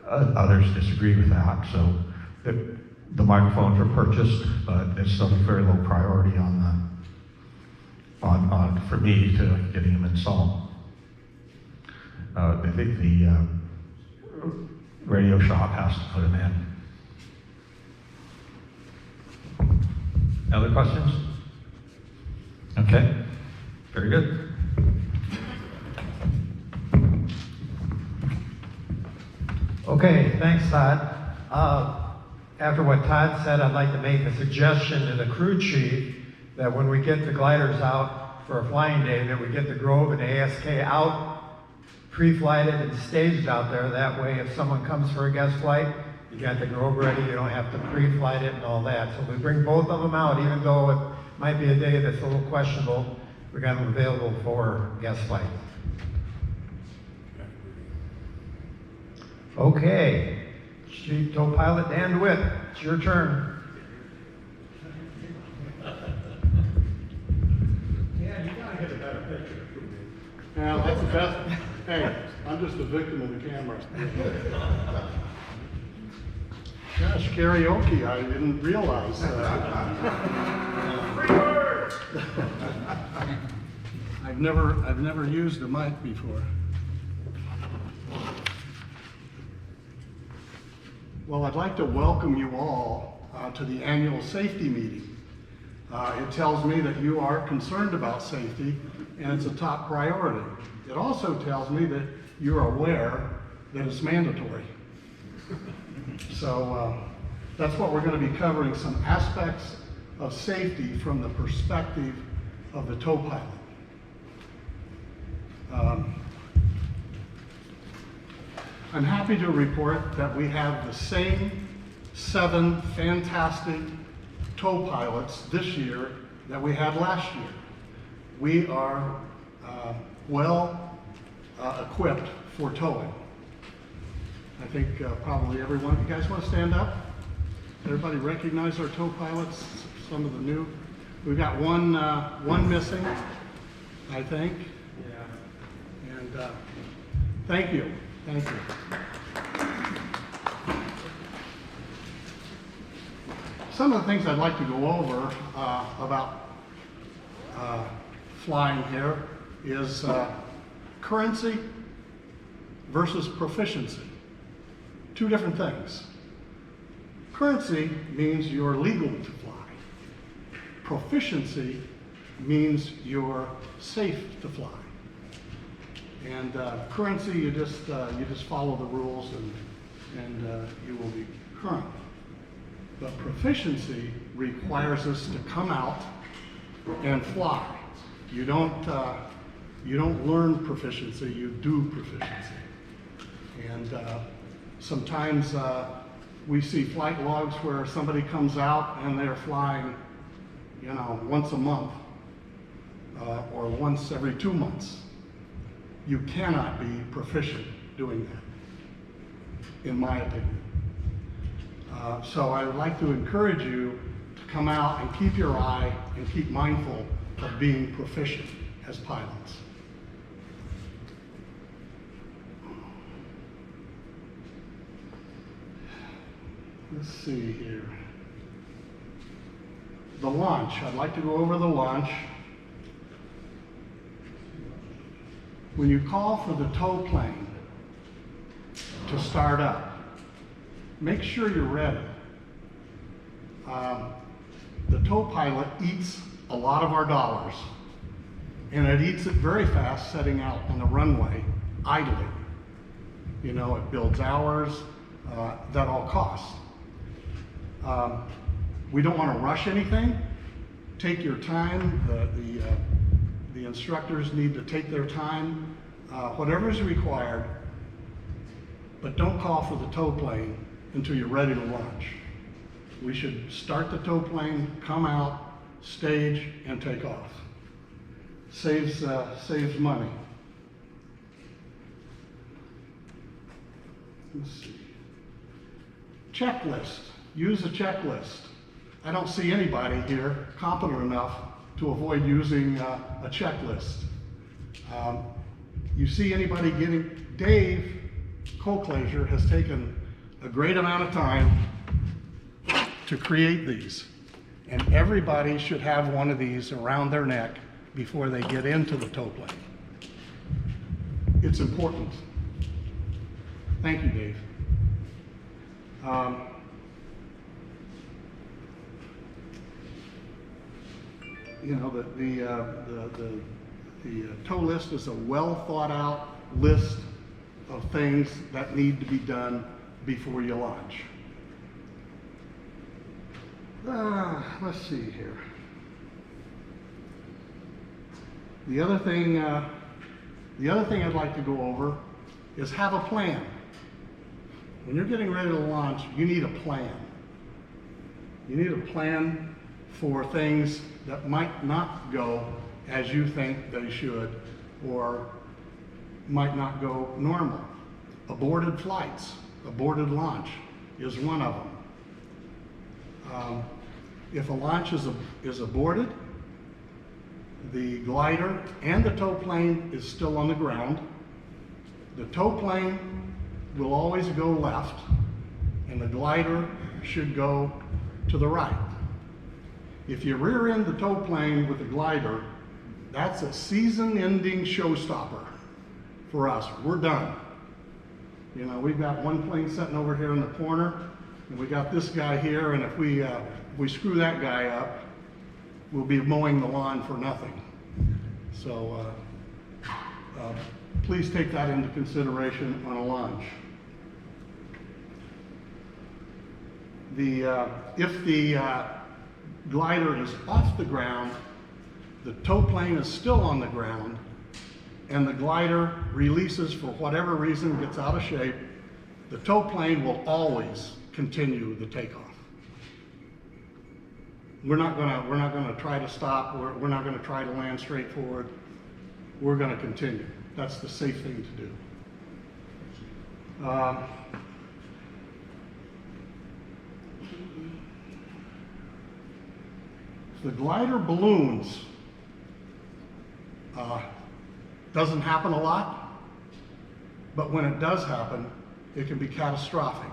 others disagree with that. So the microphones are purchased, but it's still a very low priority for me to getting them installed. The radio shop has to put them in. Other questions? Okay, very good. Okay, thanks, Todd. After what Todd said, I'd like to make a suggestion to the crew chief that when we get the gliders out for a flying day, that we get the Grove and the ASK out, pre-flighted and staged out there. That way, if someone comes for a guest flight, you got the Grove ready, you don't have to pre-flight it and all that. So we bring both of them out, even though it might be a day that's a little questionable, we got them available for guest flights. Okay, Chief Tow Pilot Dan DeWitt, it's your turn. Yeah, you gotta get a better picture. Yeah, that's the best. Hey, I'm just a victim of the camera. Gosh, karaoke, I didn't realize that. Free word! I've never used a mic before. Well, I'd like to welcome you all to the annual safety meeting. It tells me that you are concerned about safety and it's a top priority. It also tells me that you're aware that it's mandatory. So That's what we're going to be covering, some aspects of safety from the perspective of the tow pilot. I'm happy to report that we have the same 7 fantastic tow pilots this year that we had last year. We are well equipped for towing. I think probably everyone, you guys want to stand up? Everybody recognize our tow pilots, some of the new? We've got one missing, I think. Yeah. And thank you. Thank you. Some of the things I'd like to go over about flying here is currency versus proficiency. 2 different things. Currency means you're legal to fly. Proficiency means you're safe to fly. And currency, you just follow the rules and you will be current. But proficiency requires us to come out and fly. You don't learn proficiency, you do proficiency. And sometimes we see flight logs where somebody comes out and they're flying, once a month or once every 2 months. You cannot be proficient doing that, in my opinion. So I would like to encourage you to come out and keep your eye and keep mindful of being proficient as pilots. Let's see here. The launch. I'd like to go over the launch. When you call for the tow plane to start up, make sure you're ready. The tow pilot eats a lot of our dollars, and it eats it very fast setting out on the runway idling. It builds hours that all costs. We don't want to rush anything. Take your time. The instructors need to take their time, whatever is required, but don't call for the tow plane until you're ready to launch. We should start the tow plane, come out, stage, and take off. Saves money. Let's see. Checklist. Use a checklist. I don't see anybody here competent enough to avoid using a checklist. You see anybody Dave Colclaser has taken a great amount of time to create these. And everybody should have one of these around their neck before they get into the tow plane. It's important. Thank you, Dave. The tow list is a well thought out list of things that need to be done before you launch. Let's see here. The other thing I'd like to go over is have a plan. When you're getting ready to launch, you need a plan. You need a plan for things that might not go as you think they should or might not go normal. Aborted flights, aborted launch is one of them. If a launch is aborted, the glider and the tow plane is still on the ground. The tow plane will always go left, and the glider should go to the right. If you rear end the tow plane with the glider, that's a season-ending showstopper for us. We're done. We've got one plane sitting over here in the corner, and we got this guy here, and if we screw that guy up, we'll be mowing the lawn for nothing. So please take that into consideration on a launch. if the glider is off the ground, the tow plane is still on the ground, and the glider releases for whatever reason, gets out of shape, the tow plane will always continue the takeoff. We're not gonna try to stop, we're not gonna try to land straight forward. We're gonna continue. That's the safe thing to do. The glider balloons doesn't happen a lot, but when it does happen, it can be catastrophic.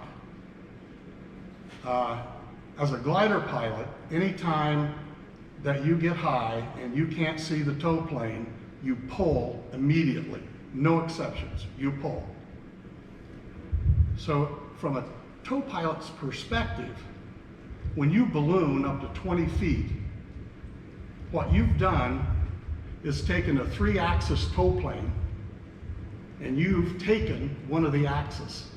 As a glider pilot, anytime that you get high and you can't see the tow plane, you pull immediately. No exceptions, you pull. So from a tow pilot's perspective, when you balloon up to 20 feet, what you've done is taken a 3-axis tow plane and you've taken one of the axes.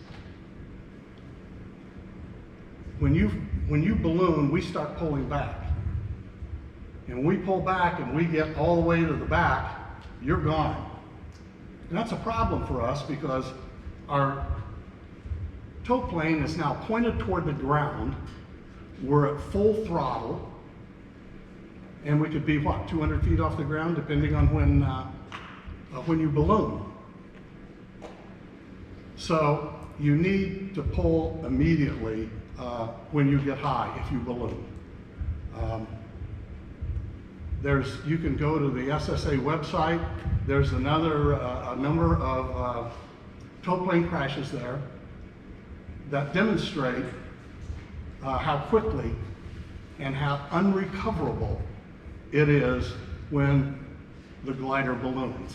When you balloon, we start pulling back. And when we pull back and we get all the way to the back, you're gone. And that's a problem for us because our tow plane is now pointed toward the ground. We're at full throttle. And we could be, what, 200 feet off the ground, depending on when you balloon. So you need to pull immediately when you get high, if you balloon. You can go to the SSA website. There's a number of tow plane crashes there that demonstrate how quickly and how unrecoverable it is when the glider balloons.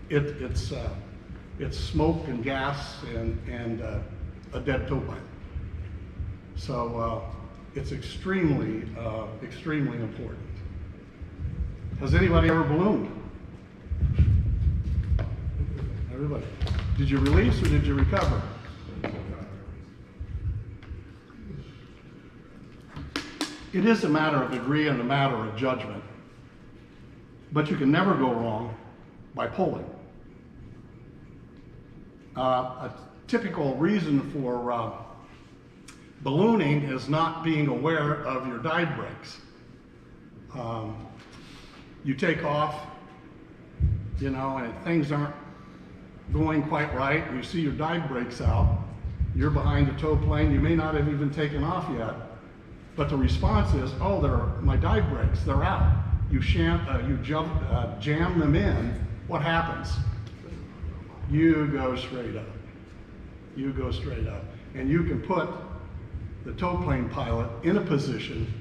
It's smoke and gas and a dead tow pilot. So it's extremely important. Has anybody ever ballooned? Everybody. Did you release or did you recover? It is a matter of degree and a matter of judgment. But you can never go wrong by pulling. A typical reason for ballooning is not being aware of your dive brakes. You take off, and things aren't going quite right, and you see your dive brakes out, you're behind the tow plane, you may not have even taken off yet, but the response is, oh, my dive brakes, they're out. You jam them in, what happens? You go straight up. You go straight up. And you can put the tow plane pilot in a position,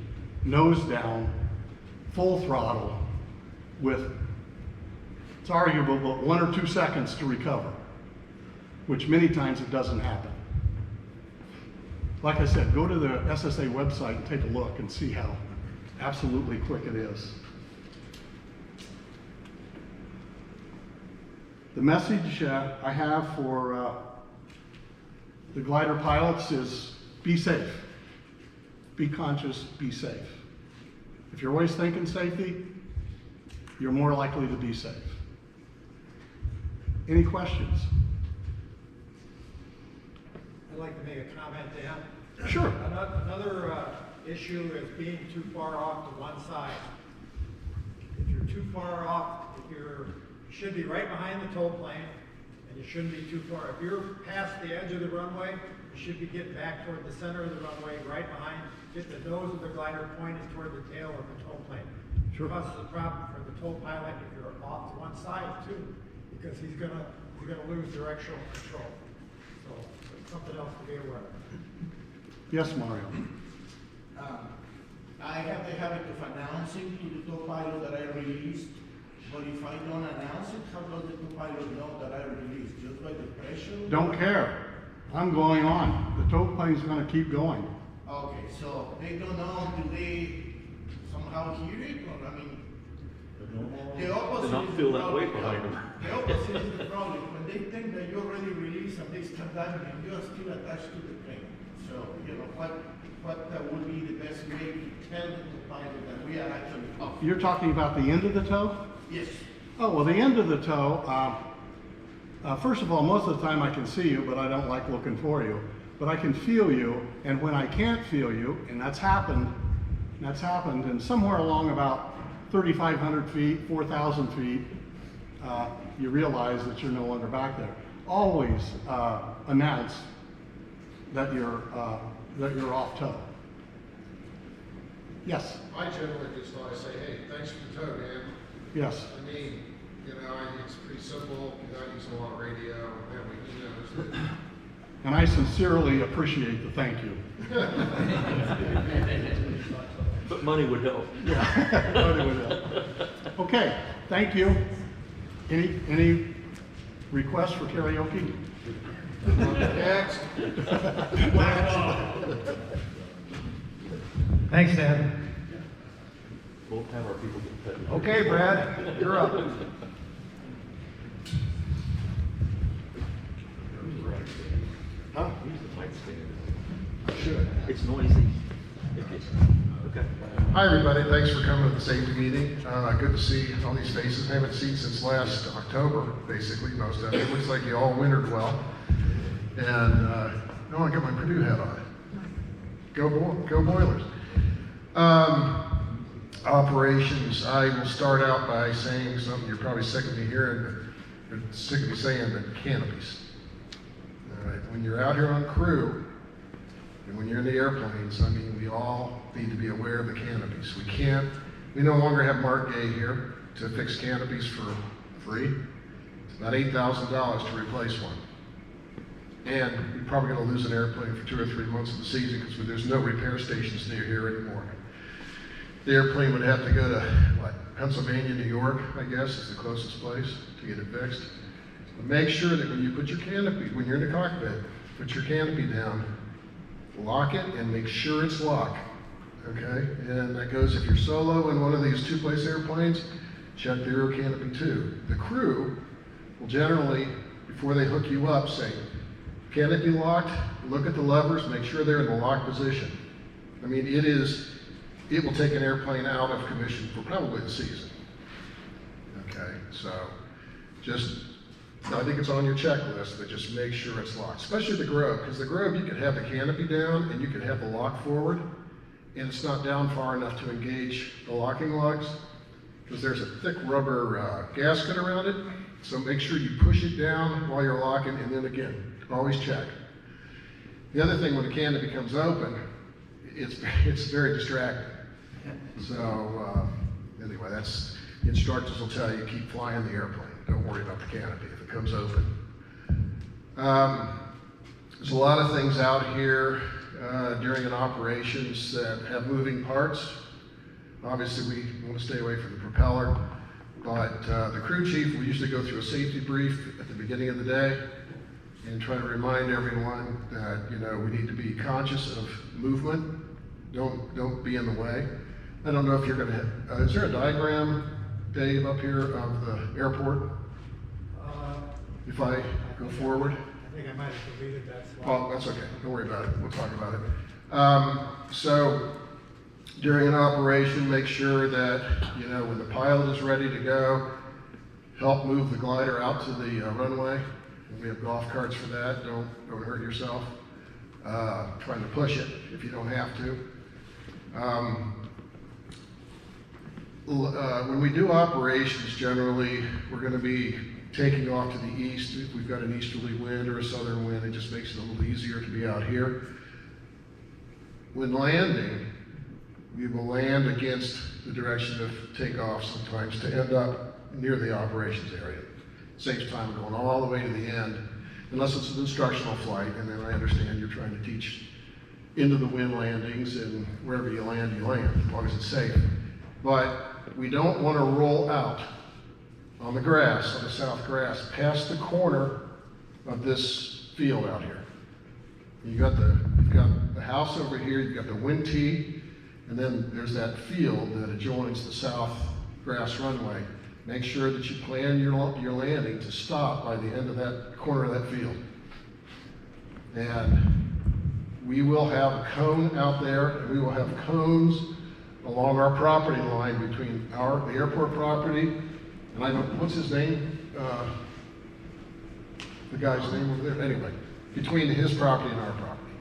nose down, full throttle, with, it's arguable, but 1 or 2 seconds to recover, which many times it doesn't happen. Like I said, go to the SSA website and take a look and see how absolutely quick it is. The message I have for the glider pilots is be safe. Be conscious, be safe. If you're always thinking safety, you're more likely to be safe. Any questions? I'd like to make a comment, Dan. Sure. Another issue is being too far off to one side. If you're too far off, you should be right behind the tow plane, and you shouldn't be too far. If you're past the edge of the runway, you should be getting back toward the center of the runway, right behind, get the nose of the glider pointed toward the tail of the tow plane. Sure. It causes a problem for the tow pilot if you're off to one side too, because he's gonna lose directional control. So it's something else to be aware of. Yes, Mario. I have the habit of announcing to the tow pilot that I released, but if I don't announce it, how does the tow pilot know that I released? Just by the pressure? Don't care. I'm going on. The tow plane's going to keep going. Okay, so they don't know, do they somehow hear it, or I mean, the opposite They don't is feel the that way problem. behind them. The opposite is the problem, when they think that you already released and they start diving and you are still attached to the plane. So So, you know, what would be the best way to tell the pilot that we are actually off? You're talking about the end of the toe? Yes. Oh, well, the end of the toe, first of all, most of the time I can see you, but I don't like looking for you. But I can feel you, and when I can't feel you, and that's happened, and somewhere along about 3,500 feet, 4,000 feet, you realize that you're no longer back there. Always announce that you're off toe. Yes. I generally just thought, I say, hey, thanks for the tow, man. Yes. I mean, you know, it's pretty simple. You know, I use a lot of radio, and that way he knows that. And I sincerely appreciate the thank you. But money would help. Yeah, money would help. Okay, thank you. Any requests for karaoke? Next. Thanks, Dan. We'll have our people get paid. Okay, Brad, you're up. Huh? Use the mic stand. Should. It's noisy. Okay. Hi, everybody. Thanks for coming to the safety meeting. Good to see all these faces. I haven't seen since last October, basically, most of it. It looks like you all wintered well. And I want to get my Purdue hat on. Go Boilers. Operations. I will start out by saying something you're probably sick of me hearing, but you're sick of me saying, but canopies. All right. When you're out here on crew, and when you're in the airplanes, I mean, we all need to be aware of the canopies. We no longer have Mark Gay here to fix canopies for free. It's about $8,000 to replace one. And you're probably going to lose an airplane for 2 or 3 months of the season because there's no repair stations near here anymore. The airplane would have to go to, Pennsylvania, New York, I guess, is the closest place to get it fixed. But make sure that when you put your canopy, when you're in the cockpit, put your canopy down, lock it, and make sure it's locked, okay? And that goes if you're solo in one of these two-place airplanes, check the rear canopy too. The crew will generally, before they hook you up, say, canopy locked, look at the levers, make sure they're in the locked position. I mean, it will take an airplane out of commission for probably the season. Okay, so I think it's on your checklist, but just make sure it's locked, especially the Grove, because the Grove, you could have the canopy down and you could have the lock forward, and it's not down far enough to engage the locking lugs, because there's a thick rubber gasket around it, so make sure you push it down while you're locking, and then again, always check. The other thing, when the canopy comes open, it's very distracting. So anyway, that's, the instructors will tell you, keep flying the airplane. Don't worry about the canopy if it comes open. There's a lot of things out here during an operations that have moving parts. Obviously, we want to stay away from the propeller, but the crew chief will usually go through a safety brief at the beginning of the day and try to remind everyone that, you know, we need to be conscious of movement. Don't be in the way. I don't know if you're going to, is there a diagram, Dave, up here of the airport? If I go forward? I think I might have deleted that slide. Well, that's okay. Don't worry about it. We'll talk about it. So during an operation, make sure that, you know, when the pilot is ready to go, help move the glider out to the runway. We have golf carts for that. Don't hurt yourself. Trying to push it if you don't have to. When we do operations, generally, we're going to be taking off to the east. If we've got an easterly wind or a southern wind, it just makes it a little easier to be out here. When landing, we will land against the direction of takeoff sometimes to end up near the operations area. Saves time going all the way to the end, unless it's an instructional flight, and then I understand you're trying to teach into the wind landings, and wherever you land, as long as it's safe. But we don't want to roll out on the grass, on the south grass, past the corner of this field out here. You've got the house over here, you've got the wind tee, and then there's that field that adjoins the south grass runway. Make sure that you plan your landing to stop by the end of that corner of that field. And We will have a cone out there, and we will have cones along our property line between the airport property, and I don't, what's his name? The guy's name over there, anyway, between his property and our property.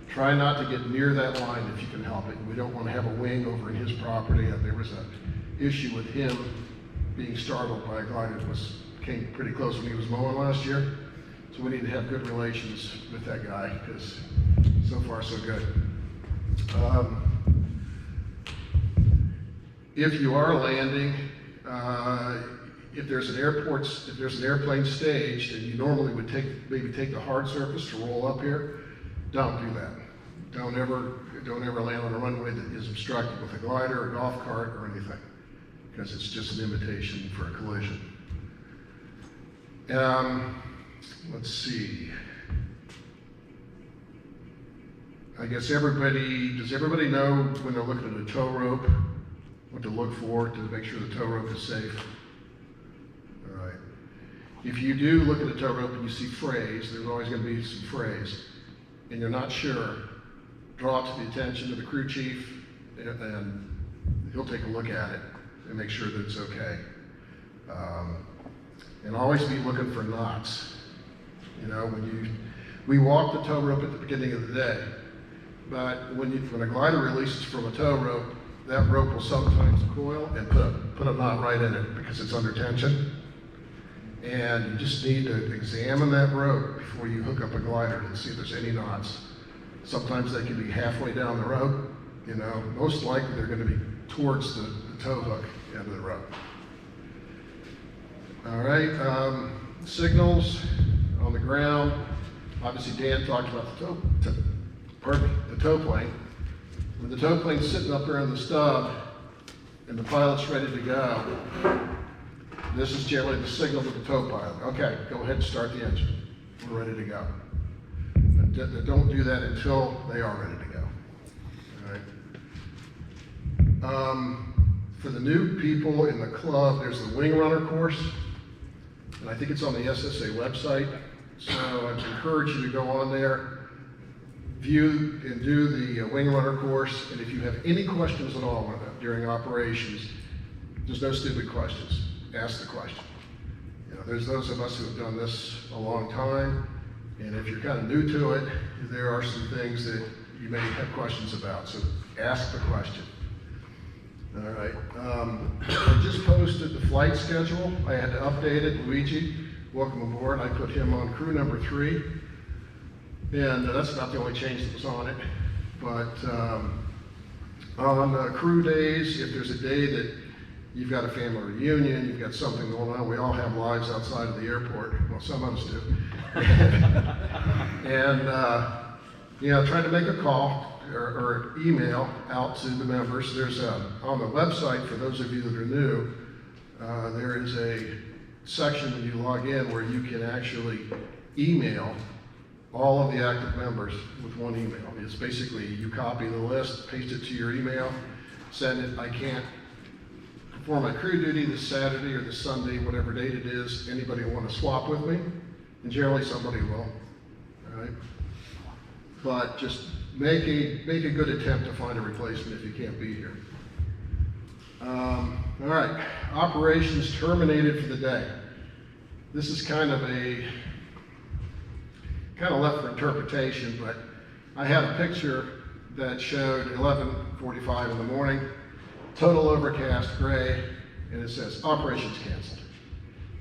Try not to get near that line if you can help it. We don't want to have a wing over in his property. There was an issue with him being startled by a guy that came pretty close when he was mowing last year. So we need to have good relations with that guy, because so far so good. If you are landing, if there's an airplane staged, and you normally would maybe take the hard surface to roll up here, don't do that. Don't ever land on a runway that is obstructed with a glider, a golf cart, or anything, because it's just an invitation for a collision. Let's see. I guess does everybody know when they're looking at a tow rope, what to look for to make sure the tow rope is safe? All right. If you do look at a tow rope and you see frays, there's always going to be some frays, and you're not sure, draw it to the attention of the crew chief, and he'll take a look at it and make sure that it's okay. And always be looking for knots. You know, we walk the tow rope at the beginning of the day, but when a glider releases from a tow rope, that rope will sometimes coil and put a knot right in it because it's under tension. And you just need to examine that rope before you hook up a glider to see if there's any knots. Sometimes they can be halfway down the rope. You know, most likely they're going to be towards the tow hook end of the rope. All right, signals on the ground. Obviously, Dan talked about the tow plane. When the tow plane's sitting up there on the stub and the pilot's ready to go, this is generally the signal to the tow pilot. Okay, go ahead and start the engine. We're ready to go. But don't do that until they are ready to go. All right. For the new people in the club, there's the Wing Runner course, and I think it's on the SSA website. So I'd encourage you to go on there, view and do the Wing Runner course, and if you have any questions at all during operations, there's no stupid questions. Ask the question. You know, there's those of us who have done this a long time, and if you're kind of new to it, there are some things that you may have questions about, so ask the question. All right, I just posted the flight schedule. I had to update it. Luigi, welcome aboard. I put him on crew number 3. And that's not the only change that was on it. But on crew days, if there's a day that you've got a family reunion, you've got something going on, we all have lives outside of the airport. Well, some of us do. And, you know, try to make a call or email out to the members. There's on the website, for those of you that are new, there is a section when you log in where you can actually email all of the active members with one email. It's basically you copy the list, paste it to your email, send it. I can't perform my crew duty this Saturday or this Sunday, whatever date it is. Anybody want to swap with me? And generally somebody will. All right. But just make a good attempt to find a replacement if you can't be here. All right, operations terminated for the day. This is kind of left for interpretation, but I had a picture that showed 11:45 in the morning, total overcast gray, and it says operations canceled.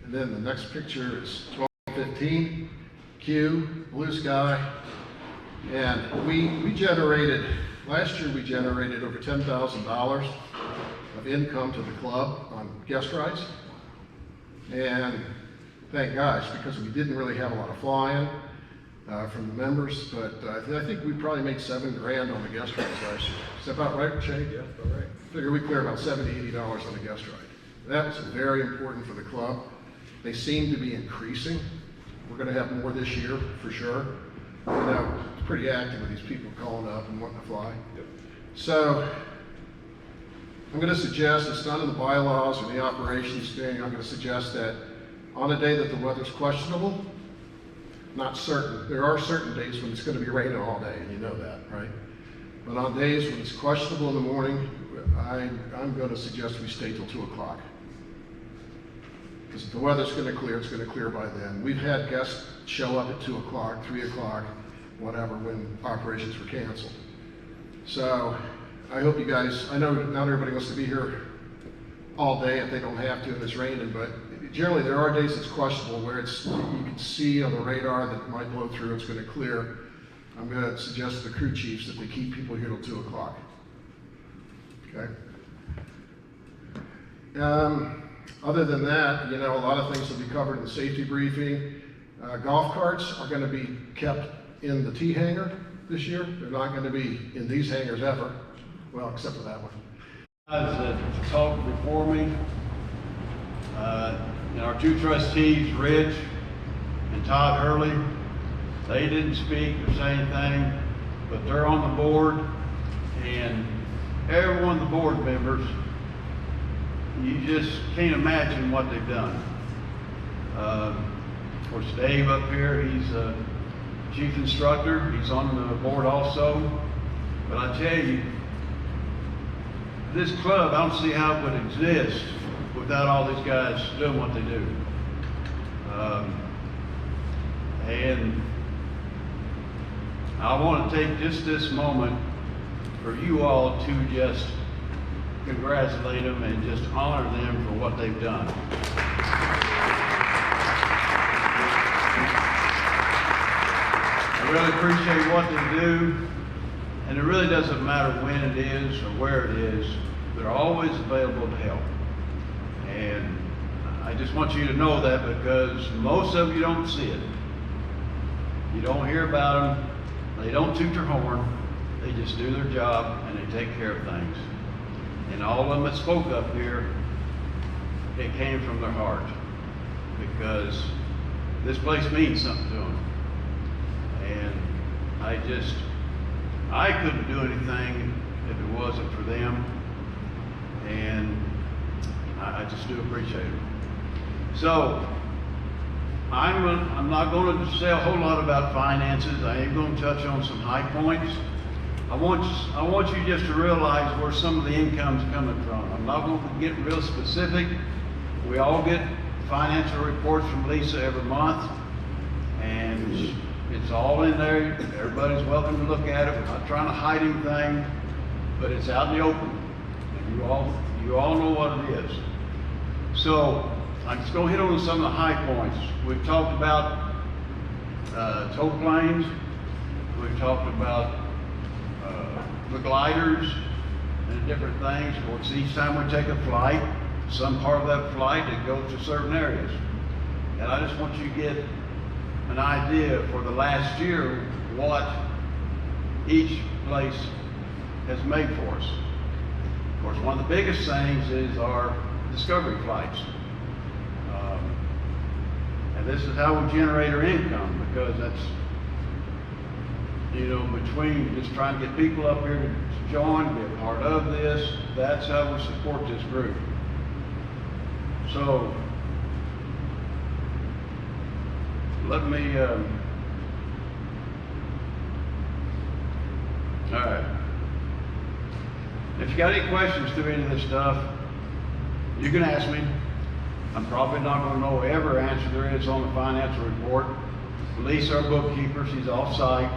And then the next picture is 12:15, Q, blue sky, and we generated, last year we generated over $10,000 of income to the club on guest rides. And thank gosh, because we didn't really have a lot of flying from the members, but I think we probably made $7 grand on the guest rides last year. Is that about right, Shane? Yeah, about right. I figure we cleared about $70, $80 on the guest ride. That was very important for the club. They seem to be increasing. We're going to have more this year for sure. You know, it's pretty active with these people calling up and wanting to fly. Yep. So I'm going to suggest, it's not in the bylaws or the operations thing, I'm going to suggest that on a day that the weather's questionable, not certain. There are certain days when it's gonna be raining all day, and you know that, right? But on days when it's questionable in the morning, I'm gonna suggest we stay till 2 o'clock. Because if the weather's gonna clear, it's gonna clear by then. We've had guests show up at 2 o'clock, 3 o'clock, whatever, when operations were canceled. So I hope you guys, I know not everybody wants to be here all day if they don't have to and it's raining, but generally there are days it's questionable where it's, you can see on the radar that it might blow through, it's gonna clear. I'm gonna suggest to the crew chiefs that they keep people here till 2 o'clock. Okay? Other than that, you know, a lot of things will be covered in the safety briefing. Golf carts are gonna be kept in the T hangar this year. They're not gonna be in these hangars ever. Well, except for that one. Guys that talked before me, and our two trustees, Rich and Todd Hurley, they didn't speak or say anything, but they're on the board, and every one of the board members, you just can't imagine what they've done. Of course, Dave up here, he's a chief instructor, he's on the board also, but I tell you, this club, I don't see how it would exist without all these guys doing what they do. And I want to take just this moment for you all to just congratulate them and just honor them for what they've done. I really appreciate what they do, and it really doesn't matter when it is or where it is, they're always available to help. And I just want you to know that because most of you don't see it. You don't hear about them, they don't toot their horn, they just do their job and they take care of things. And all of them that spoke up here, it came from their heart because this place means something to them. And I couldn't do anything if it wasn't for them, and I just do appreciate it. So, I'm not going to say a whole lot about finances. I am going to touch on some high points. I want you just to realize where some of the income's coming from. I'm not going to get real specific. We all get financial reports from Lisa every month, and it's all in there. Everybody's welcome to look at it. We're not trying to hide anything, but it's out in the open. And you all know what it is. So I'm just going to hit on some of the high points. We've talked about tow planes. We've talked about the gliders and different things. Of course, each time we take a flight, some part of that flight, it goes to certain areas. And I just want you to get an idea for the last year what each place has made for us. Of course, one of the biggest things is our discovery flights. And this is how we generate our income, because that's, you know, between just trying to get people up here to join, be a part of this, that's how we support this group. So, let me, all right. If you got any questions through any of this stuff, you can ask me. I'm probably not going to know every answer there is on the financial report. Lisa, our bookkeeper, she's off-site.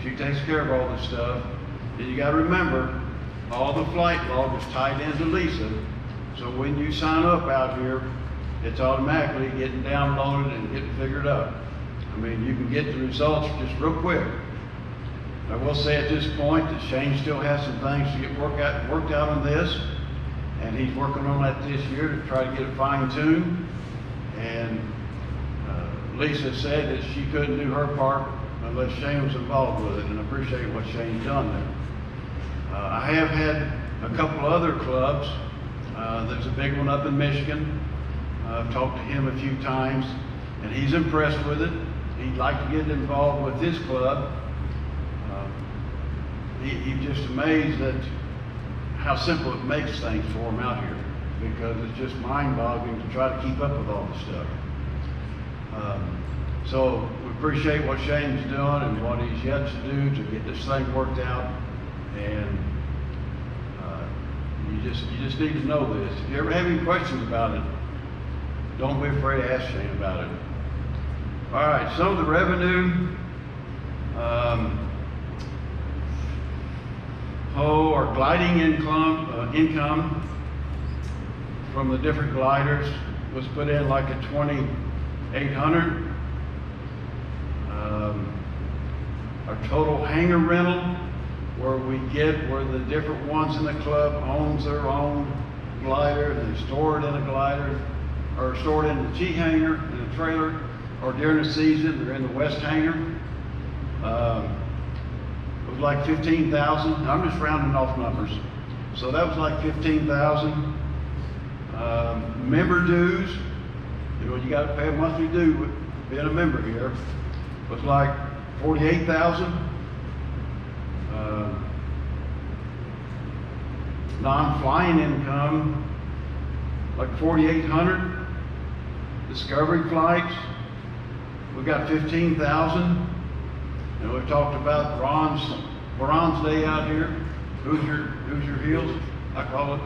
She takes care of all this stuff. And you got to remember, all the flight log is tied into Lisa. So when you sign up out here, it's automatically getting downloaded and getting figured out. I mean, you can get the results just real quick. I will say at this point that Shane still has some things to get worked out on this, and he's working on that this year to try to get it fine-tuned. And Lisa said that she couldn't do her part unless Shane was involved with it, and I appreciate what Shane's done there. I have had a couple other clubs. There's a big one up in Michigan. I've talked to him a few times, and he's impressed with it. He'd like to get involved with his club. He's just amazed at how simple it makes things for him out here, because it's just mind-boggling to try to keep up with all this stuff. So we appreciate what Shane's doing and what he's yet to do to get this thing worked out. And you just need to know this. If you ever have any questions about it, don't be afraid to ask Shane about it. All right, some of the revenue, our gliding income from the different gliders was put in like at 2,800. Our total hangar rental, where the different ones in the club owns their own glider, and they store it in a glider, or store it in the G hangar, in a trailer, or during the season, they're in the West hangar. It was like 15,000. I'm just rounding off numbers. So that was like 15,000. Member dues, you got to pay a monthly due with being a member here, was like 48,000. Non-flying income, like 4,800. Discovery flights, we got 15,000. And we talked about Ron's Day out here. Who's your heels, I call it.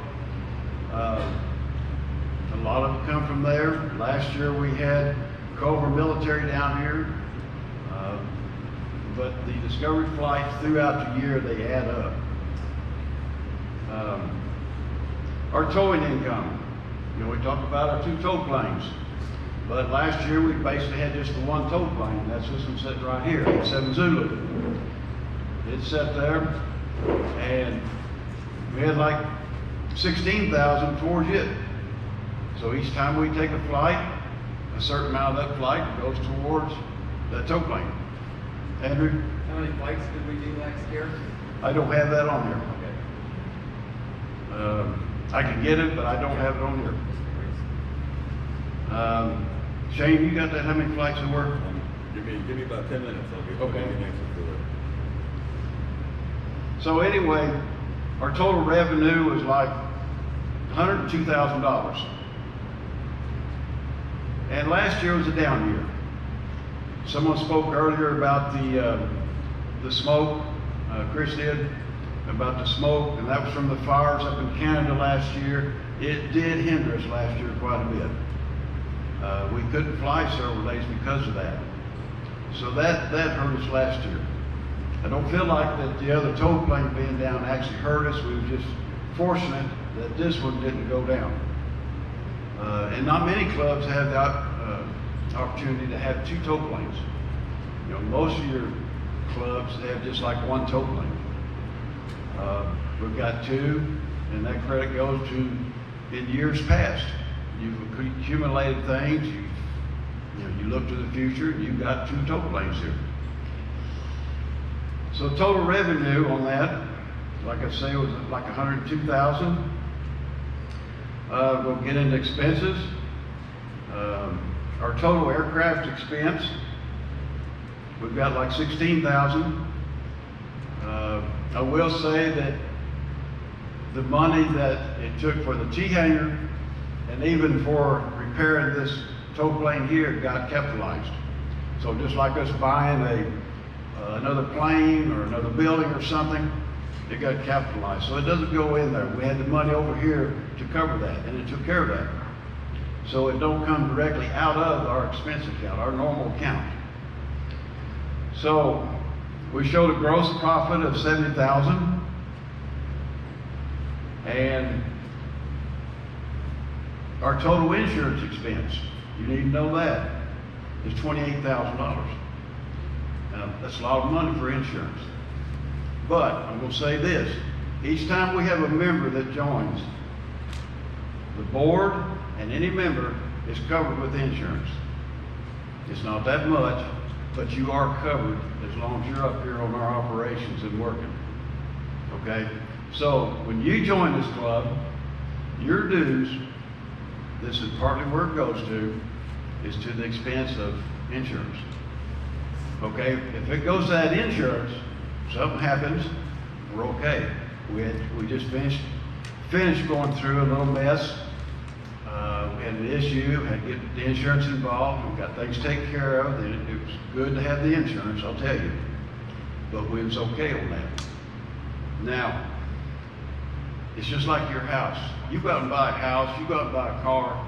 A lot of it come from there. Last year we had Culver Military down here. But the Discovery flights throughout the year, they add up. Our towing income, we talked about our 2 tow planes. But last year we basically had just the 1 tow plane. That's this one sitting right here, 87 Zulu. It's sat there, and we had like 16,000 towards it. So each time we take a flight, a certain amount of that flight goes towards that tow plane. Andrew? How many flights did we do last year? I don't have that on here. Okay. I can get it, but I don't have it on here. Shane, you got that? How many flights there were? Give me about 10 minutes. I'll get Okay. the next one. So anyway, our total revenue was like $102,000. And last year was a down year. Someone spoke earlier about the smoke, Chris did, about the smoke, and that was from the fires up in Canada last year. It did hinder us last year quite a bit. We couldn't fly several days because of that. So that hurt us last year. I don't feel like that the other tow plane being down actually hurt us. We were just fortunate that this one didn't go down. And not many clubs have the opportunity to have 2 tow planes. Most of your clubs have just like 1 tow plane. We've got 2, and that credit goes to in years past. You've accumulated things. You look to the future. You've got 2 tow planes here. So total revenue on that, like I say, was like 102,000. We'll get into expenses. Our total aircraft expense, we've got like 16,000. I will say that the money that it took for the T-hangar and even for repairing this tow plane here got capitalized. So just like us buying another plane or another building or something, it got capitalized. So it doesn't go in there. We had the money over here to cover that, and it took care of that. So it don't come directly out of our expense account, our normal account. So we showed a gross profit of 70,000, and our total insurance expense, you need to know that, is $28,000. Now, that's a lot of money for insurance. But I'm going to say this, each time we have a member that joins, the board and any member is covered with insurance. It's not that much, but you are covered as long as you're up here on our operations and working. Okay? So when you join this club, your dues, this is partly where it goes to, is to the expense of insurance. Okay? If it goes to that insurance, something happens, we're okay. We just finished going through a little mess we had an issue, had to get the insurance involved, we got things taken care of, then it was good to have the insurance, I'll tell you. But we was okay on that. Now, it's just like your house. You go out and buy a house, you go out and buy a car,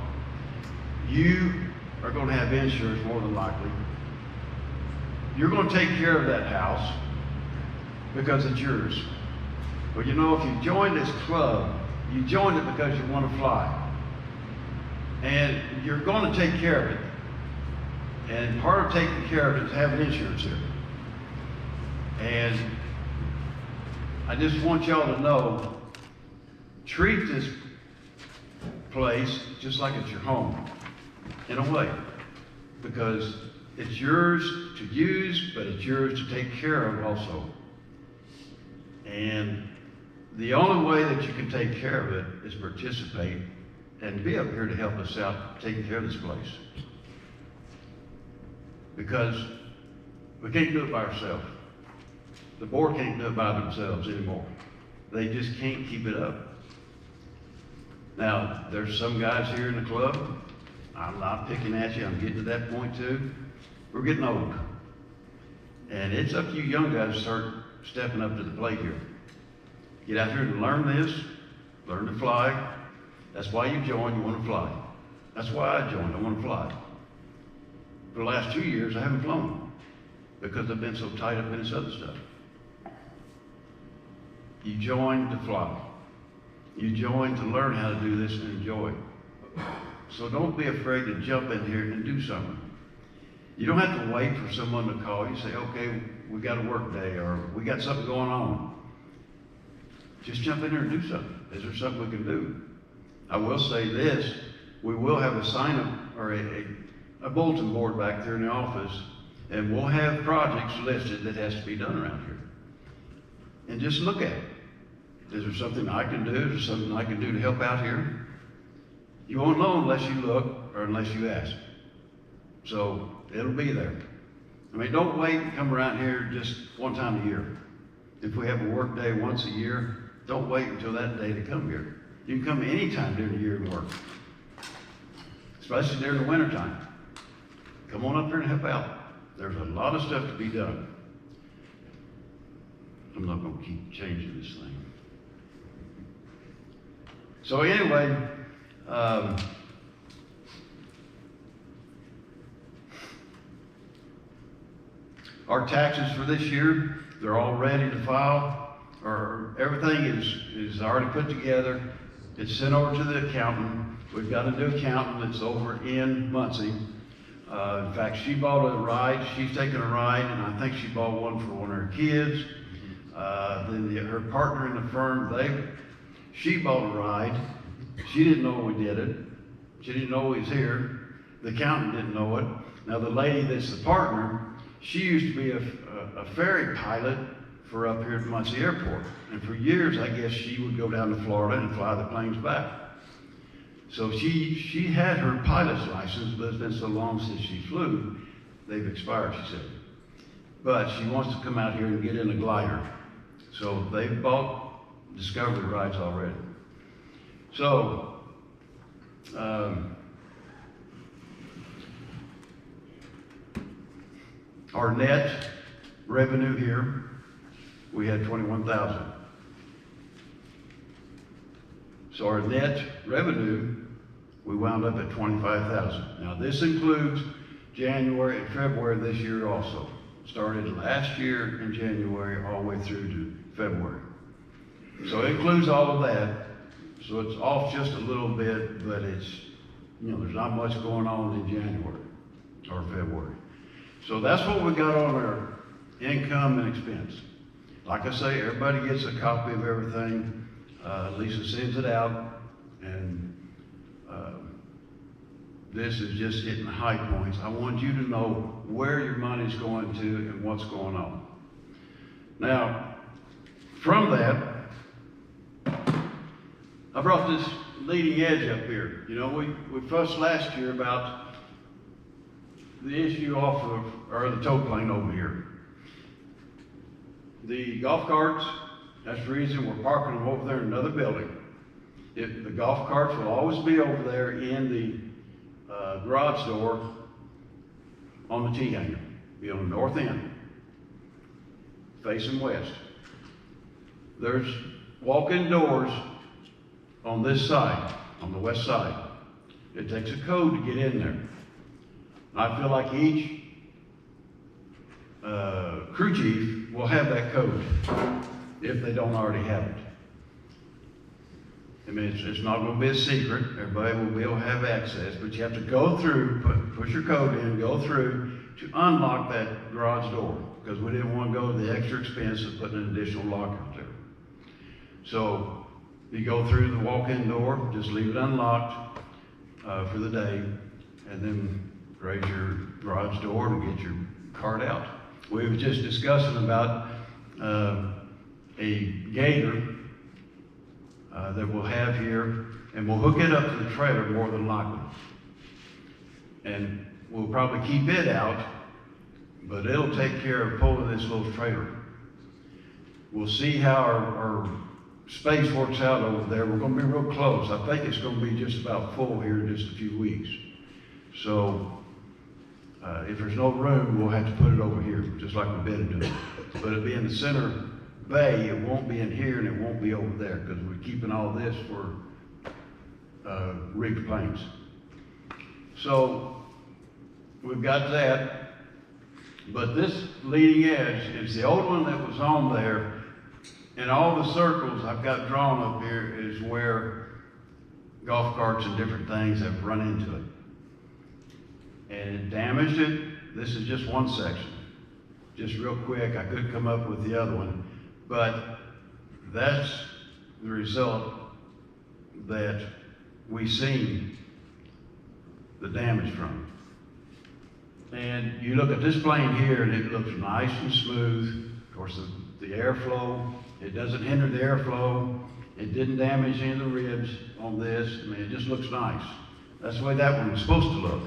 you are gonna have insurance more than likely. You're gonna take care of that house because it's yours. Well, you know, if you join this club, you joined it because you want to fly. And you're going to take care of it. And part of taking care of it is having insurance here. And I just want y'all to know, treat this place just like it's your home, in a way. Because it's yours to use, but it's yours to take care of also. And the only way that you can take care of it is participate and be up here to help us out taking care of this place. Because we can't do it by ourselves. The board can't do it by themselves anymore. They just can't keep it up. Now, there's some guys here in the club, I'm not picking at you, I'm getting to that point too. We're getting old. And it's up to you young guys to start stepping up to the plate here. Get out here and learn this, learn to fly. That's why you join, you want to fly. That's why I joined, I want to fly. For the last 2 years, I haven't flown because I've been so tied up in this other stuff. You join to fly. You join to learn how to do this and enjoy it. So don't be afraid to jump in here and do something. You don't have to wait for someone to call you, say, okay, we got a work day or we got something going on. Just jump in there and do something. Is there something we can do? I will say this, we will have a sign up or a bulletin board back there in the office, and we'll have projects listed that has to be done around here. And just look at it. Is there something I can do? Is there something I can do to help out here? You won't know unless you look or unless you ask. So it'll be there. I mean, don't wait and come around here just one time a year. If we have a work day once a year, don't wait until that day to come here. You can come anytime during the year and work, especially during the winter time. Come on up here and help out. There's a lot of stuff to be done. I'm not going to keep changing this thing. So anyway, our taxes for this year, they're all ready to file. Or everything is already put together. It's sent over to the accountant. We've got a new accountant that's over in Muncie. In fact, she bought a ride. She's taken a ride, and I think she bought one for one of her kids. Then her partner in the firm, she bought a ride. She didn't know we did it. She didn't know he was here. The accountant didn't know it. Now the lady that's the partner, she used to be a ferry pilot for up here at Muncie Airport. And for years, I guess she would go down to Florida and fly the planes back. So she had her pilot's license, but it's been so long since she flew, they've expired, she said. But she wants to come out here and get in a glider. So they've bought Discovery rides already. So, our net revenue here, we had 21,000. So our net revenue, we wound up at 25,000. Now this includes January and February this year also. Started last year in January all the way through to February. So it includes all of that. So it's off just a little bit, but it's, there's not much going on in January or February. So that's what we got on our income and expense. Like I say, everybody gets a copy of everything. Lisa sends it out, and this is just hitting the high points. I want you to know where your money's going to and what's going on. Now, from that, I brought this leading edge up here. We fussed last year about the issue or the tow plane over here. The golf carts, that's the reason we're parking them over there in another building. the golf carts will always be over there in the garage door on the T-hanger, be on the north end, facing west. There's walk-in doors on this side, on the west side. It takes a code to get in there. I feel like each crew chief will have that code if they don't already have it. I mean, it's not going to be a secret. Everybody will be able to have access, but you have to go through, push your code in, go through to unlock that garage door, because we didn't want to go to the extra expense of putting an additional locker there. So you go through the walk-in door, just leave it unlocked for the day, and then raise your garage door to get your cart out. We were just discussing about a gator that we'll have here, and we'll hook it up to the trailer more than likely. And we'll probably keep it out, but it'll take care of pulling this little trailer. We'll see how our space works out over there. We're gonna be real close. I think it's gonna be just about full here in just a few weeks. So, if there's no room, we'll have to put it over here, just like we've been doing. But it'll be in the center bay, it won't be in here and it won't be over there, because we're keeping all this for rigged planes. So, we've got that, but this leading edge is the old one that was on there, and all the circles I've got drawn up here is where golf carts and different things have run into it. And it damaged it. This is just one section. Just real quick, I could come up with the other one, but that's the result that we seen the damage from. And you look at this plane here and it looks nice and smooth. Of course, the airflow, it doesn't hinder the airflow. It didn't damage any of the ribs on this. I mean, it just looks nice. That's the way that one was supposed to look.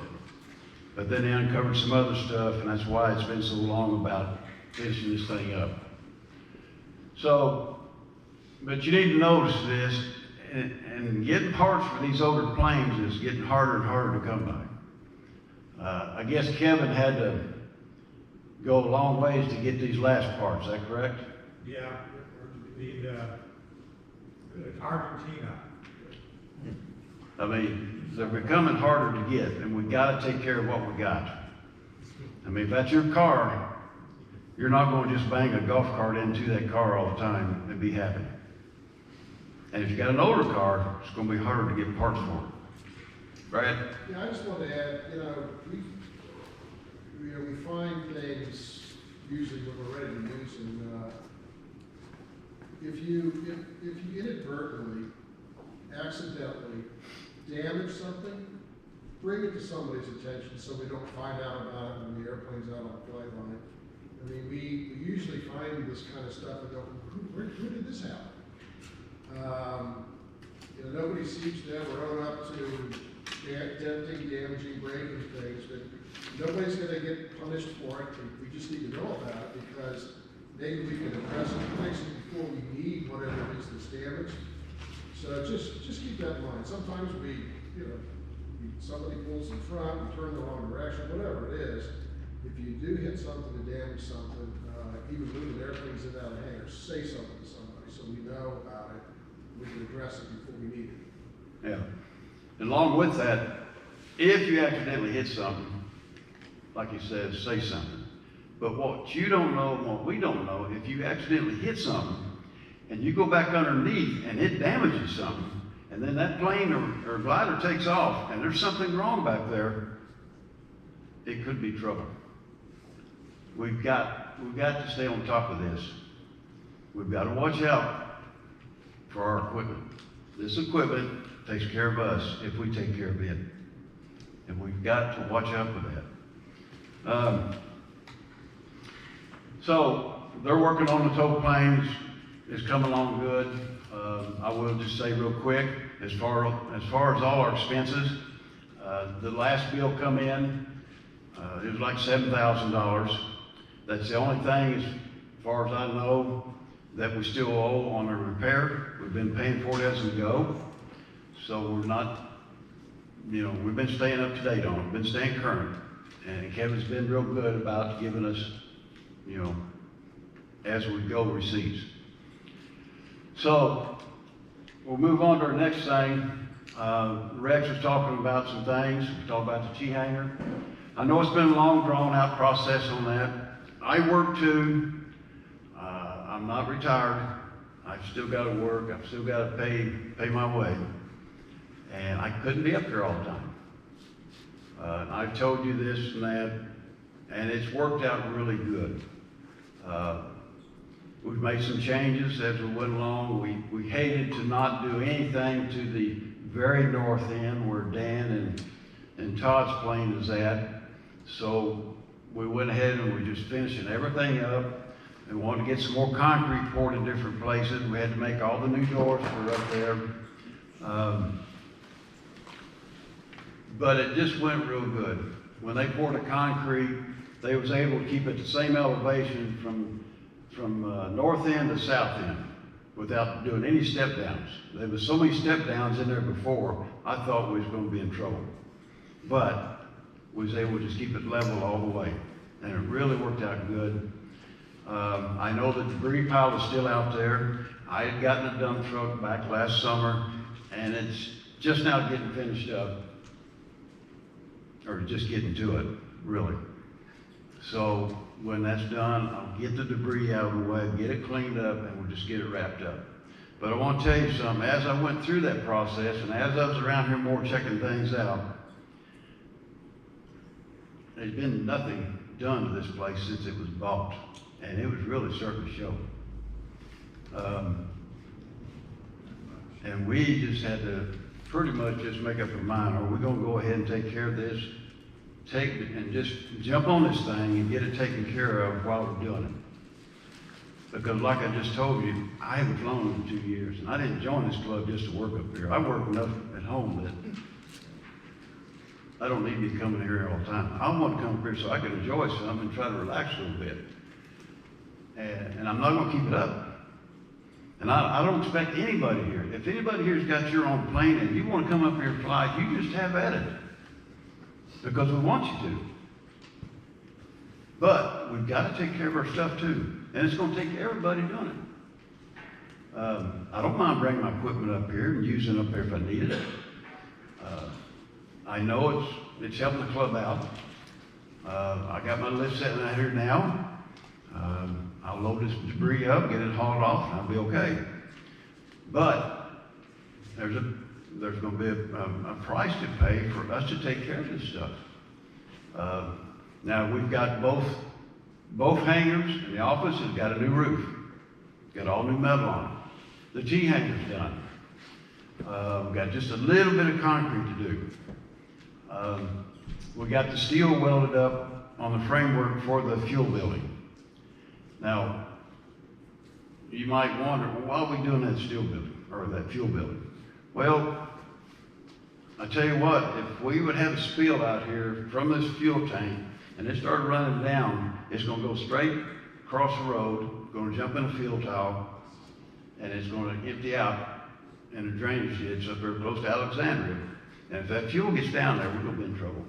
But then they uncovered some other stuff, and that's why it's been so long about finishing this thing up. So, but you need to notice this, and getting parts for these older planes is getting harder and harder to come by. I guess Kevin had to go a long ways to get these last parts, is that correct? Yeah, the Argentina. I mean, they're becoming harder to get, and we've got to take care of what we got. I mean, if that's your car, you're not going to just bang a golf cart into that car all the time and be happy. And if you got an older car, it's going to be harder to get parts for it. Right? Yeah, I just wanted to add, we find things usually when we're ready to use them. If you inadvertently, accidentally damage something, bring it to somebody's attention so we don't find out about it when the airplane's out on flight line. I mean, we usually find this kind of stuff and go, who did this happen? Nobody seems to ever own up to denting, damaging, breaking things, but nobody's going to get punished for it. We just need to know about it, because maybe we can address it, fix it before we need whatever it is that's damaged. So just keep that in mind. Sometimes somebody pulls in front, we turn the wrong direction, whatever it is. If you do hit something to damage something, even moving airplanes in out of hangars, say something to somebody so we know about it. We can address it before we need it. Yeah. And along with that, if you accidentally hit something, like you said, say something. But what you don't know and what we don't know, if you accidentally hit something and you go back underneath and it damages something, and then that plane or glider takes off and there's something wrong back there, it could be trouble. We've got to stay on top of this. We've got to watch out for our equipment. This equipment takes care of us if we take care of it. And we've got to watch out for that. So they're working on the tow planes. It's coming along good. I will just say real quick, as far as all our expenses, the last bill come in, it was like $7,000. That's the only thing, as far as I know, that we still owe on the repair. We've been paying for it as we go. So we're not, you know, we've been staying up to date on it, been staying current. And Kevin's been real good about giving us, you know, as we go, receipts. So we'll move on to our next thing. Rex was talking about some things. We talked about the T-hanger. I know it's been a long, drawn-out process on that. I work too. I'm not retired. I've still got to work. I've still got to pay my way. And I couldn't be up here all the time. I've told you this and that, and it's worked out really good. We've made some changes as we went along. We hated to not do anything to the very north end where Dan and Todd's plane is at. So we went ahead and we're just finishing everything up. And wanted to get some more concrete poured in different places. We had to make all the new doors for up there. But it just went real good. When they poured the concrete, they was able to keep it the same elevation from north end to south end without doing any step downs. There was so many step downs in there before, I thought we was going to be in trouble. But we was able to just keep it level all the way. And it really worked out good. I know the debris pile is still out there. I had gotten a dump truck back last summer, and it's just now getting finished up. Or just getting to it, really. So when that's done, I'll get the debris out of the way, get it cleaned up, and we'll just get it wrapped up. But I want to tell you something, as I went through that process, and as I was around here more checking things out, there's been nothing done to this place since it was bought. And it was really starting to show. And we just had to pretty much just make up our mind, are we gonna go ahead and take care of this? And just jump on this thing and get it taken care of while we're doing it. Because like I just told you, I haven't flown in 2 years, and I didn't join this club just to work up here. I work enough at home that I don't need to be coming here all the time. I want to come up here so I can enjoy something and try to relax a little bit. And I'm not going to keep it up. And I don't expect anybody here. If anybody here's got your own plane and you want to come up here and fly, you just have at it. Because we want you to. But we've got to take care of our stuff too. And it's going to take everybody doing it. I don't mind bringing my equipment up here and using it up there if I need it. I know it's helping the club out. I got my lift sitting out here now. I'll load this debris up, get it hauled off, and I'll be okay. But there's going to be a price to pay for us to take care of this stuff. Now we've got both hangars in the office has got a new roof, got all new metal on it. The T-hanger's done. We've got just a little bit of concrete to do. We got the steel welded up on the framework for the fuel building. Now, you might wonder, well, why are we doing that steel building, or that fuel building? Well, I tell you what, if we would have a spill out here from this fuel tank, and it started running down, it's gonna go straight across the road, gonna jump in a fuel tile, and it's gonna empty out in a drainage ditch up there close to Alexandria. And if that fuel gets down there, we're gonna be in trouble.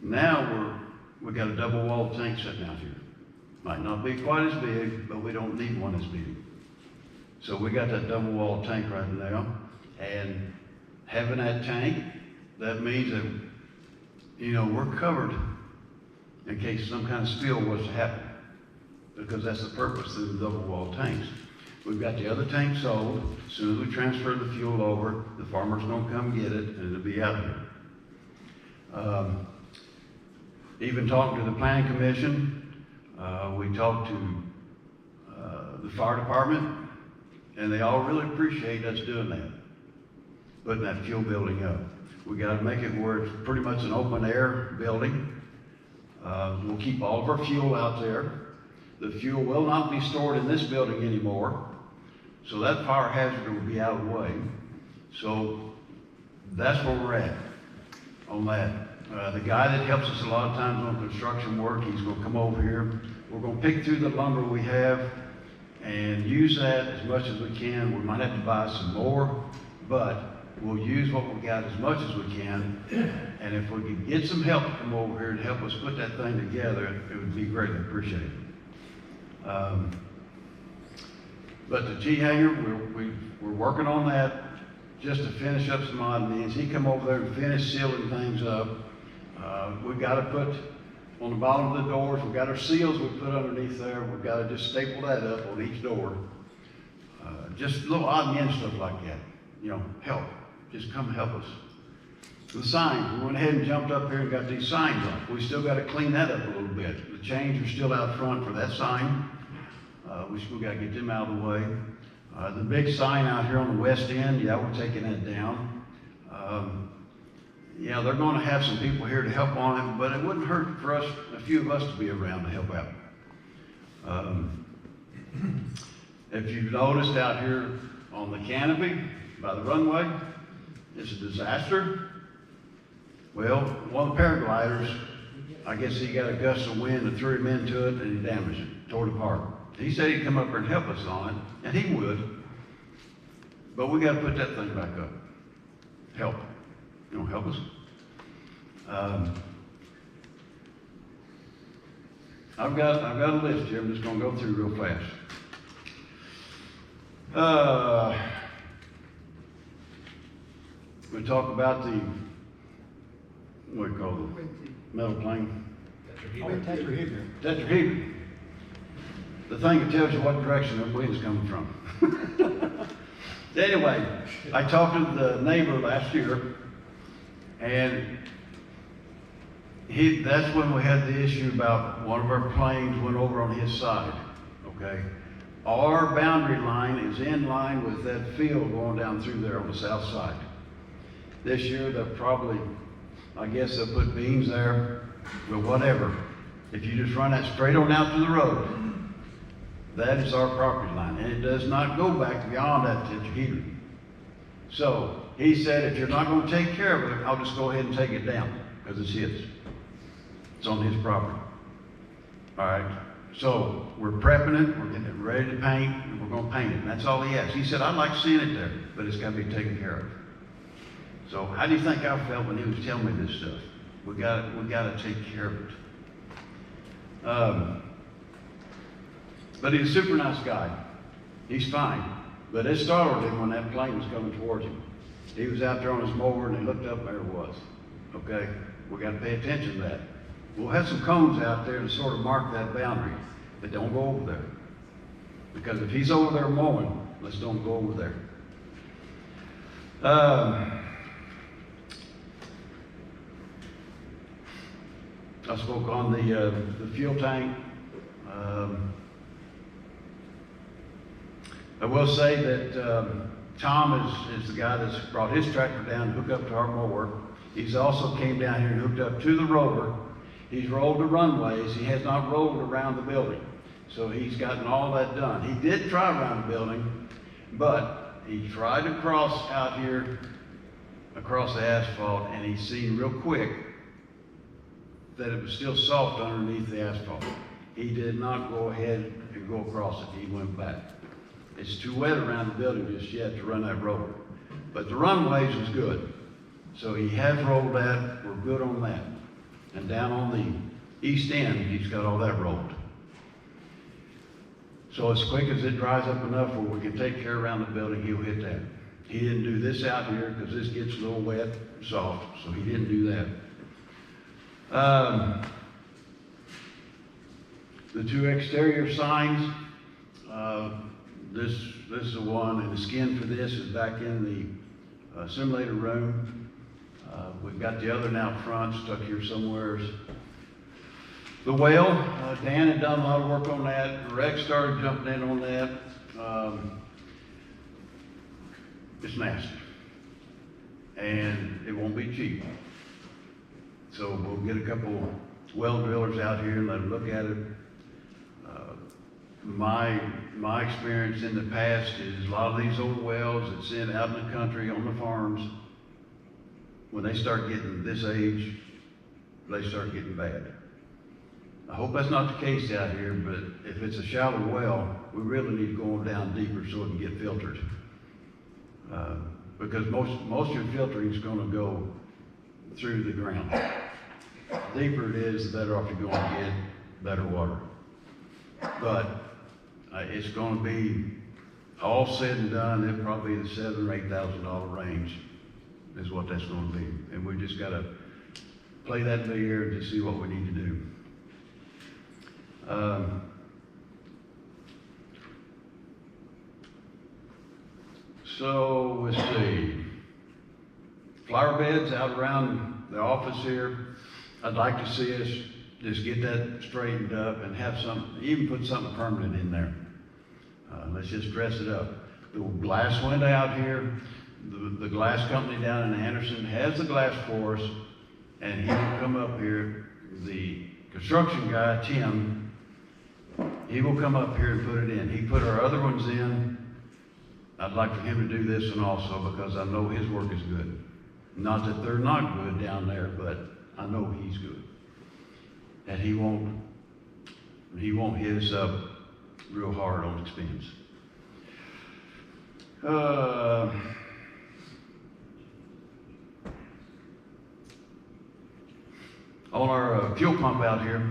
Now we got a double wall tank sitting out here. Might not be quite as big, but we don't need one as big. So we got that double wall tank right now. And having that tank, that means that, you know, we're covered in case some kind of spill was to happen. Because that's the purpose of the double wall tanks. We've got the other tank sold. As soon as we transfer the fuel over, the farmer's gonna come get it and it'll be out here. Even talking to the planning commission, we talked to the fire department, and they all really appreciate us doing that, putting that fuel building up. We got to make it where it's pretty much an open air building. We'll keep all of our fuel out there. The fuel will not be stored in this building anymore, so that fire hazard will be out of the way. So that's where we're at on that. The guy that helps us a lot of times on construction work, he's going to come over here. We're going to pick through the lumber we have and use that as much as we can. We might have to buy some more, but we'll use what we got as much as we can. And if we can get some help to come over here and help us put that thing together, it would be greatly appreciated. But the G-hanger, we're working on that just to finish up some odd and ends. He come over there and finish sealing things up. We've got to put on the bottom of the doors, we've got our seals we put underneath there. We've got to just staple that up on each door. Just little odd and end stuff like that. You know, help. Just come help us. The signs, we went ahead and jumped up here and got these signs up. We still got to clean that up a little bit. The chains are still out front for that sign. We still got to get them out of the way. The big sign out here on the west end, yeah, we're taking that down. Yeah, they're going to have some people here to help on it, but it wouldn't hurt for us, a few of us, to be around to help out. If you've noticed out here on the canopy by the runway, it's a disaster. Well, one of the paragliders, I guess he got a gust of wind and threw him into it and he damaged it, tore it apart. He said he'd come up here and help us on it, and he would. But we got to put that thing back up. Help. You know, help us. I've got a list here. I'm just going to go through real fast. We talk about the, what do you call it? Metal plane? Tetrahedron. Tetrahedron. The thing that tells you what direction the wind's coming from. Anyway, I talked to the neighbor last year, and that's when we had the issue about one of our planes went over on his side, okay? Our boundary line is in line with that field going down through there on the south side. This year, they'll probably, I guess they'll put beams there, but whatever. If you just run that straight on out to the road, that is our property line, and it does not go back beyond that tetrahedron. So he said, if you're not going to take care of it, I'll just go ahead and take it down, because it's his. It's on his property. All right. So we're prepping it, we're getting it ready to paint, and we're going to paint it. And that's all he asked. He said, I'd like seeing it there, but it's got to be taken care of. So how do you think I felt when he was telling me this stuff? We got to take care of it. But he's a super nice guy. He's fine. But it startled him when that plane was coming towards him. He was out there on his mower and he looked up and there it was. Okay? We got to pay attention to that. We'll have some cones out there to sort of mark that boundary, but don't go over there. Because if he's over there mowing, let's don't go over there. I spoke on the fuel tank. I will say that Tom is the guy that's brought his tractor down and hooked up to our mower. He's also came down here and hooked up to the roller. He's rolled the runways. He has not rolled around the building. So he's gotten all that done. He did try around the building, but he tried to cross out here across the asphalt, and he seen real quick that it was still soft underneath the asphalt. He did not go ahead and go across it. He went back. It's too wet around the building just yet to run that roller. But the runways is good. So he has rolled that. We're good on that. And down on the east end, he's got all that rolled. So as quick as it dries up enough where we can take care around the building, he'll hit that. He didn't do this out here because this gets a little wet, soft, so he didn't do that. The two exterior signs, this is the one, and the skin for this is back in the simulator room. We've got the other now front, stuck here somewhere. The well, Dan had done a lot of work on that. Rex started jumping in on that. It's nasty. And it won't be cheap. So we'll get a couple well drillers out here and let them look at it. My experience in the past is a lot of these old wells that sit out in the country on the farms, when they start getting this age, they start getting bad. I hope that's not the case out here, but if it's a shallow well, we really need to go down deeper so it can get filtered. because most of your filtering is gonna go through the ground. The deeper it is, the better off you're gonna get better water. But it's gonna be, all said and done, it'll probably be the $7,000 or $8,000 range is what that's gonna be. And we just gotta play that by ear to see what we need to do. So let's see. Flower beds out around the office here. I'd like to see us just get that straightened up and have even put something permanent in there. Let's just dress it up. The glass window out here, the glass company down in Anderson has the glass for us, and he will come up here. The construction guy, Tim, he will come up here and put it in. He put our other ones in. I'd like for him to do this one also because I know his work is good. Not that they're not good down there, but I know he's good. And he won't hit us up real hard on expense. On our fuel pump out here,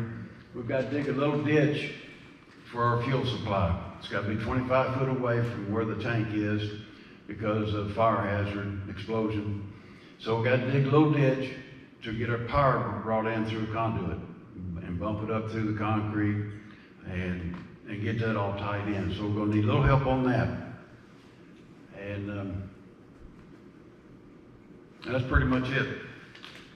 we've got to dig a little ditch for our fuel supply. It's got to be 25 foot away from where the tank is because of fire hazard, explosion. So we've got to dig a little ditch to get our power brought in through a conduit and bump it up through the concrete and get that all tied in. So we're going to need a little help on that. And that's pretty much it.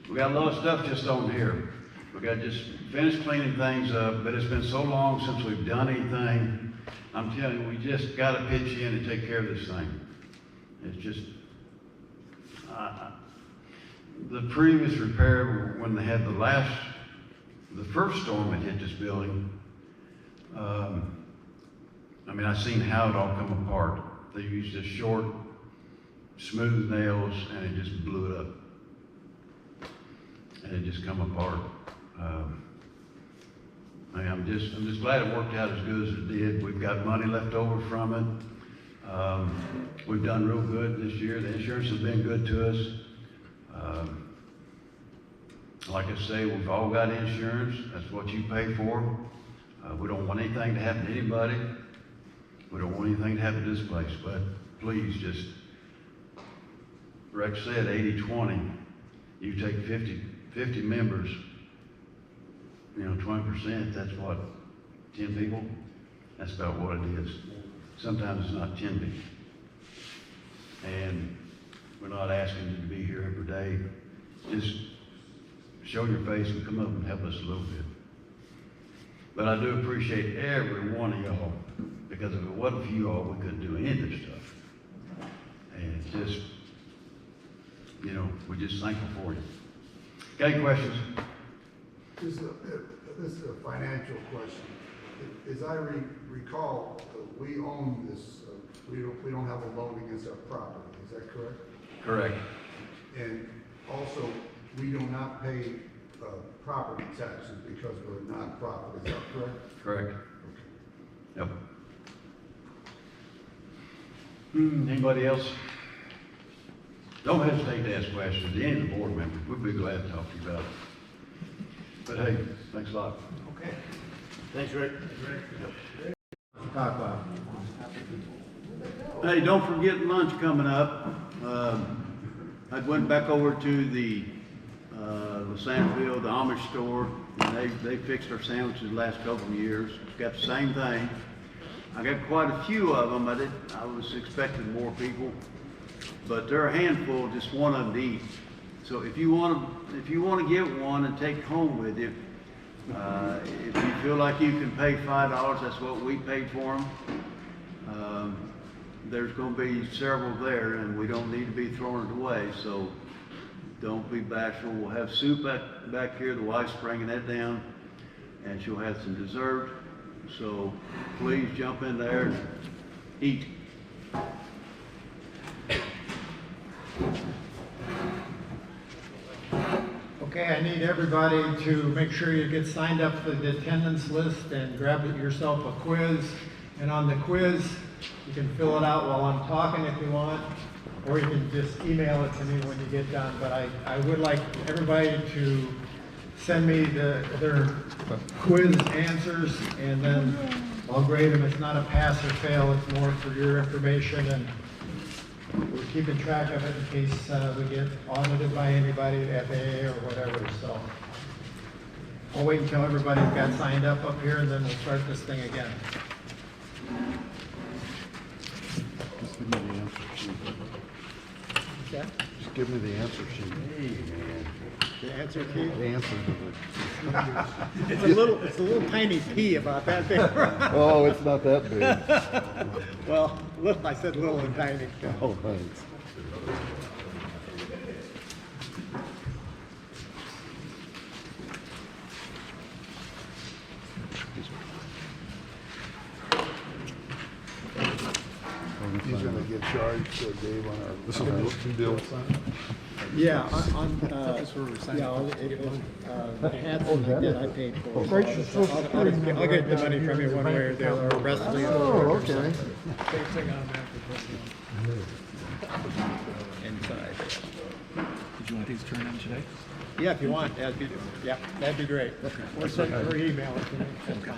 We got a lot of stuff just on here. We got to just finish cleaning things up, but it's been so long since we've done anything. I'm telling you, we just got to pitch in and take care of this thing. It's just, the previous repair, when they had the first storm that hit this building, I mean, I seen how it all come apart. They used just short, smooth nails, and it just blew it up. And it just come apart. I'm just glad it worked out as good as it did. We've got money left over from it. We've done real good this year. The insurance has been good to us. Like I say, we've all got insurance. That's what you pay for. We don't want anything to happen to anybody. We don't want anything to happen to this place, but please just, Rex said 80-20. You take 50 members, 20%, that's what, 10 people? That's about what it is. Sometimes it's not 10 people. And we're not asking you to be here every day. Just show your face and come up and help us a little bit. But I do appreciate every one of y'all, because if it wasn't for you all, we couldn't do any of this stuff. And it's just, we're just thankful for you. Got any questions? This is a financial question. As I recall, we own this, we don't have a loan against our property, is that correct? Correct. And also, we do not pay property taxes because we're a nonprofit, is that correct? Correct. Okay. Yep. Anybody else? Don't hesitate to ask questions. Any of the board members, we'd be glad to talk to you about it. But hey, thanks a lot. Okay. Thanks, Rick. Talk about. Hey, don't forget lunch coming up. I went back over to the Sandfield, the Amish store, and they fixed our sandwiches the last couple of years. It's got the same thing. I got quite a few of them. I was expecting more people, but they're a handful, just one of them to eat. So if you want to get one and take it home with you, if you feel like you can pay $5, that's what we paid for them. There's going to be several there, and we don't need to be throwing it away. So don't be bashful. We'll have soup back here. The wife's bringing that down, and she'll have some dessert. So please jump in there and eat. Okay, I need everybody to make sure you get signed up for the attendance list and grab yourself a quiz. And on the quiz, you can fill it out while I'm talking if you want. or you can just email it to me when you get done. But I would like everybody to send me their quiz answers, and then I'll grade them. It's not a pass or fail, it's more for your information, and we're keeping track of it in case we get audited by anybody, FAA or whatever. So I'll wait until everybody's got signed up here, and then we'll start this thing again. Just give me the answer sheet. Okay. Just give me the answer sheet. Hey, man. The answer key? The answer to It's a little tiny P about that big. Oh, it's not that big. Well, little, I said little and tiny. Oh, thanks. He's gonna get charged, Dave, on our. This is bill. Yeah, the hats and like that I paid for. I'll get the money from you one way or the other, or rest of the other. Oh, okay. Same thing on that. Inside. Did you want these turned in today? Yeah, if you want, that'd be great. Okay. Or send or email it to me. Okay.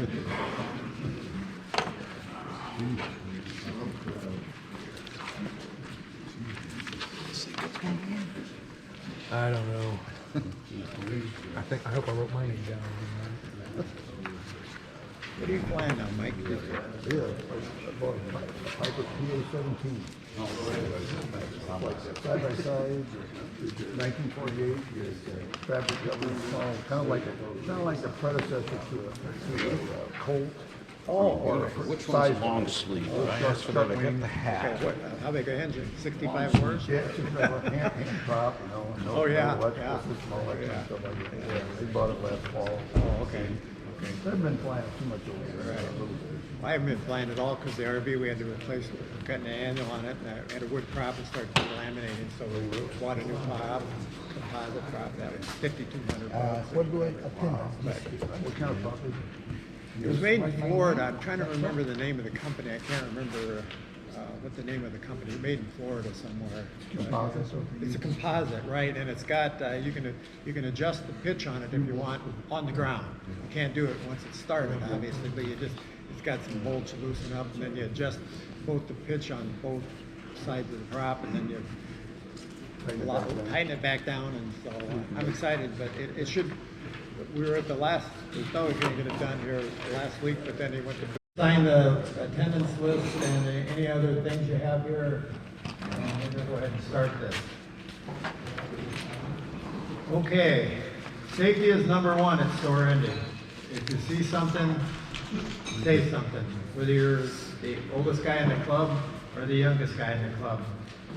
I don't know. I hope I wrote my name down. What are you flying now, Mike? Yeah, I bought a Piper PA-17. Like side by side, 1948, fabric cover, kind of like the predecessor to a Colt. Oh, which one's long sleeve? I asked for that, I got the hat. Okay, how big a engine? 65 horse? Yeah, it's just like a hand prop, you know. No, Oh, yeah, no yeah. system, all that kind of stuff like that. Yeah, they bought it last fall. Oh, okay. They've been flying too much over there. Right. A little bit. I haven't been flying at all because the RV, we had to replace it. We're cutting the annual on it, and I had a wood prop and started laminating, so we bought a new prop, composite prop, that was $5,200. What do I pin that? What kind of prop is it? It was made in Florida. I'm trying to remember the name of the company. I can't remember what the name of the company. Made in Florida somewhere. Composite? It's a composite, right? And it's got you can adjust the pitch on it if you want on the ground. You can't do it once it's started, obviously, but it's got some bolts you loosen up, and then you adjust both the pitch on both sides of the prop, and then you tighten it back down. And so I'm excited, but it should. We were at the last, we thought we were going to get it done here last week, but then he went to sign the attendance list and any other things you have here. And we'll go ahead and start this. Okay, safety is number one at store ending. If you see something, say something. Whether you're the oldest guy in the club or the youngest guy in the club,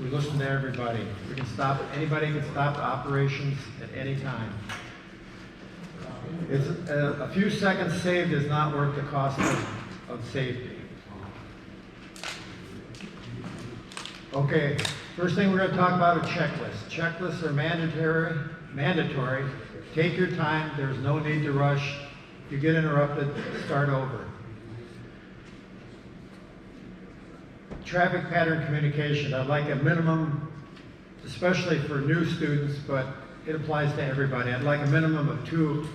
we listen to everybody. We can stop, anybody can stop operations at any time. It's a few seconds saved is not worth the cost of safety. Okay, first thing we're going to talk about are checklists. Checklists are mandatory. Take your time. There's no need to rush. If you get interrupted, start over. Traffic pattern communication. I'd like a minimum, especially for new students, but it applies to everybody. I'd like a minimum of two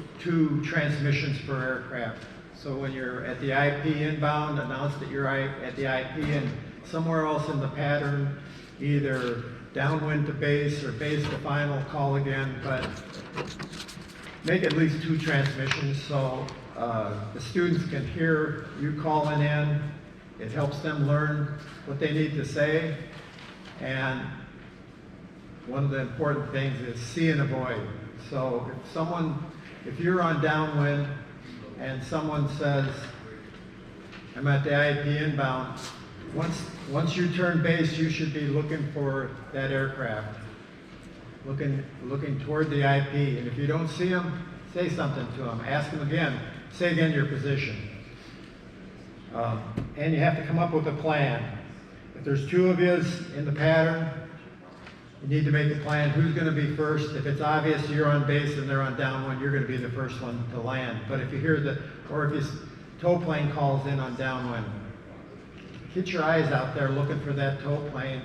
transmissions per aircraft. So when you're at the IP inbound, announce that you're at the IP, and somewhere else in the pattern, either downwind to base or base to final, call again, but make at least 2 transmissions so the students can hear you calling in. It helps them learn what they need to say. And one of the important things is see and avoid. So if you're on downwind and someone says, I'm at the IP inbound, once you turn base, you should be looking for that aircraft, looking toward the IP. And if you don't see them, say something to them. Ask them again. Say again your position. And you have to come up with a plan. If there's 2 of you in the pattern, you need to make a plan. Who's going to be first? If it's obvious you're on base and they're on downwind, you're going to be the first one to land. But if you hear or if your tow plane calls in on downwind, get your eyes out there looking for that tow plane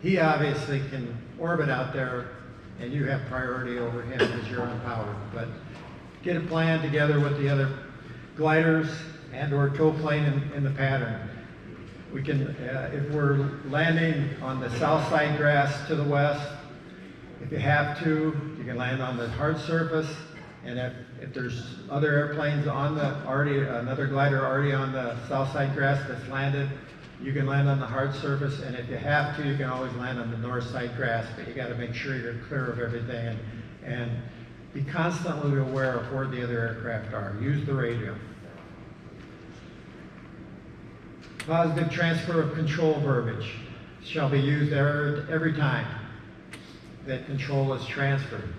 he obviously can orbit out there and you have priority over him because you're unpowered. But get a plan together with the other gliders and or tow plane in the pattern. We can, if we're landing on the south side grass to the west, if you have to, you can land on the hard surface. And if there's other airplanes on the another glider already on the south side grass that's landed, you can land on the hard surface. And if you have to, you can always land on the north side grass, but you got to make sure you're clear of everything and be constantly aware of where the other aircraft are. Use the radio. Positive transfer of control verbiage shall be used every time that control is transferred.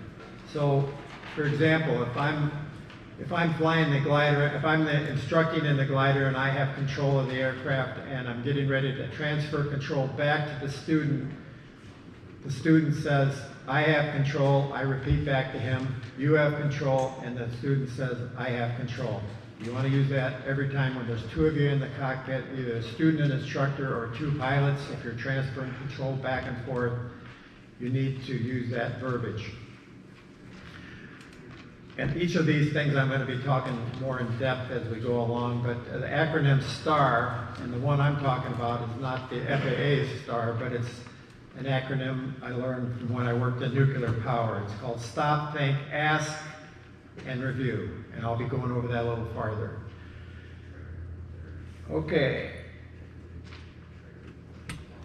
So, for example, if I'm flying the glider, if I'm instructing in the glider and I have control of the aircraft and I'm getting ready to transfer control back to the student says, I have control, I repeat back to him, you have control, and the student says, I have control. You want to use that every time when there's two of you in the cockpit, either a student and instructor or two pilots. If you're transferring control back and forth, you need to use that verbiage. And each of these things I'm going to be talking more in depth as we go along, but the acronym STAR, and the one I'm talking about is not the FAA STAR, but it's an acronym I learned from when I worked in nuclear power. It's called Stop, Think, Ask, and Review. And I'll be going over that a little farther. Okay.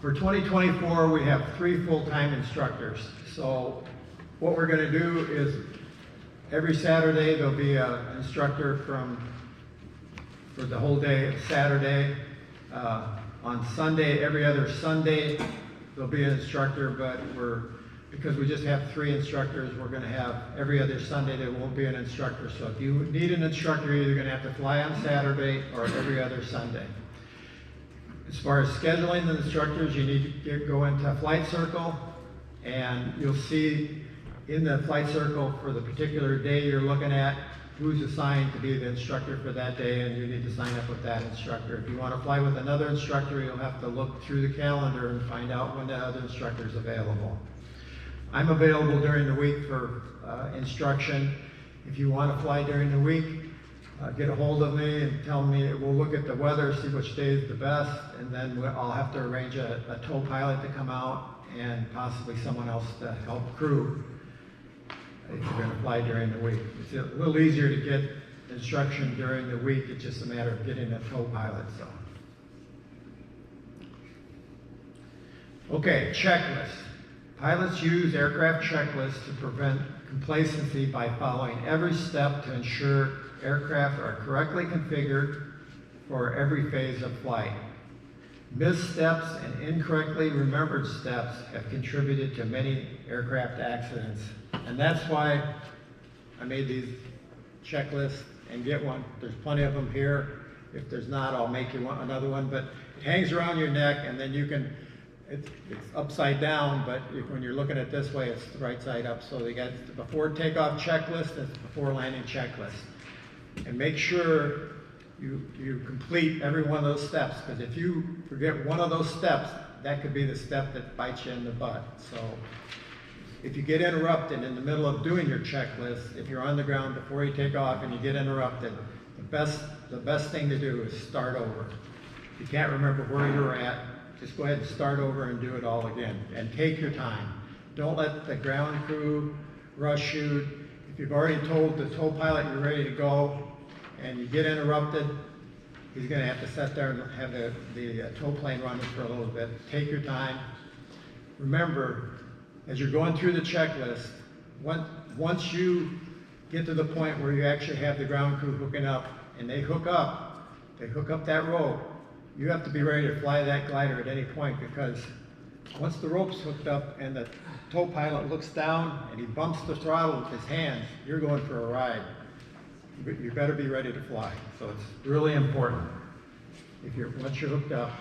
For 2024, we have 3 full-time instructors. So what we're going to do is every Saturday there'll be an instructor for the whole day Saturday. On Sunday, every other Sunday, there'll be an instructor, but because we just have 3 instructors, we're going to have every other Sunday there won't be an instructor. So if you need an instructor, you're either going to have to fly on Saturday or every other Sunday. As far as scheduling the instructors, you need to go into Flight Circle, and you'll see in the Flight Circle for the particular day you're looking at who's assigned to be the instructor for that day, and you need to sign up with that instructor. If you want to fly with another instructor, you'll have to look through the calendar and find out when the other instructor is available. I'm available during the week for instruction. If you want to fly during the week, get a hold of me and tell me. We'll look at the weather, see which day is the best, and then I'll have to arrange a tow pilot to come out and possibly someone else to help crew if you're going to fly during the week. It's a little easier to get instruction during the week. It's just a matter of getting a tow pilot. So, okay, checklist. Pilots use aircraft checklists to prevent complacency by following every step to ensure aircraft are correctly configured for every phase of flight. Missteps and incorrectly remembered steps have contributed to many aircraft accidents. And that's why I made these checklists and get one. There's plenty of them here. If there's not, I'll make you another one. But it hangs around your neck, and then you can, it's upside down, but when you're looking at it this way, it's the right side up. So they got the before takeoff checklist and before landing checklist. And make sure you complete every one of those steps, because if you forget one of those steps, that could be the step that bites you in the butt. So if you get interrupted in the middle of doing your checklist, if you're on the ground before you take off and you get interrupted, the best thing to do is start over. If you can't remember where you were at, just go ahead and start over and do it all again. And take your time. Don't let the ground crew rush you. If you've already told the tow pilot you're ready to go and you get interrupted, he's going to have to sit there and have the tow plane running for a little bit. Take your time. Remember, as you're going through the checklist, once you get to the point where you actually have the ground crew hooking up and they hook up that rope, you have to be ready to fly that glider at any point, because once the rope's hooked up and the tow pilot looks down and he bumps the throttle with his hands, you're going for a ride. You better be ready to fly. So it's really important, once you're hooked up,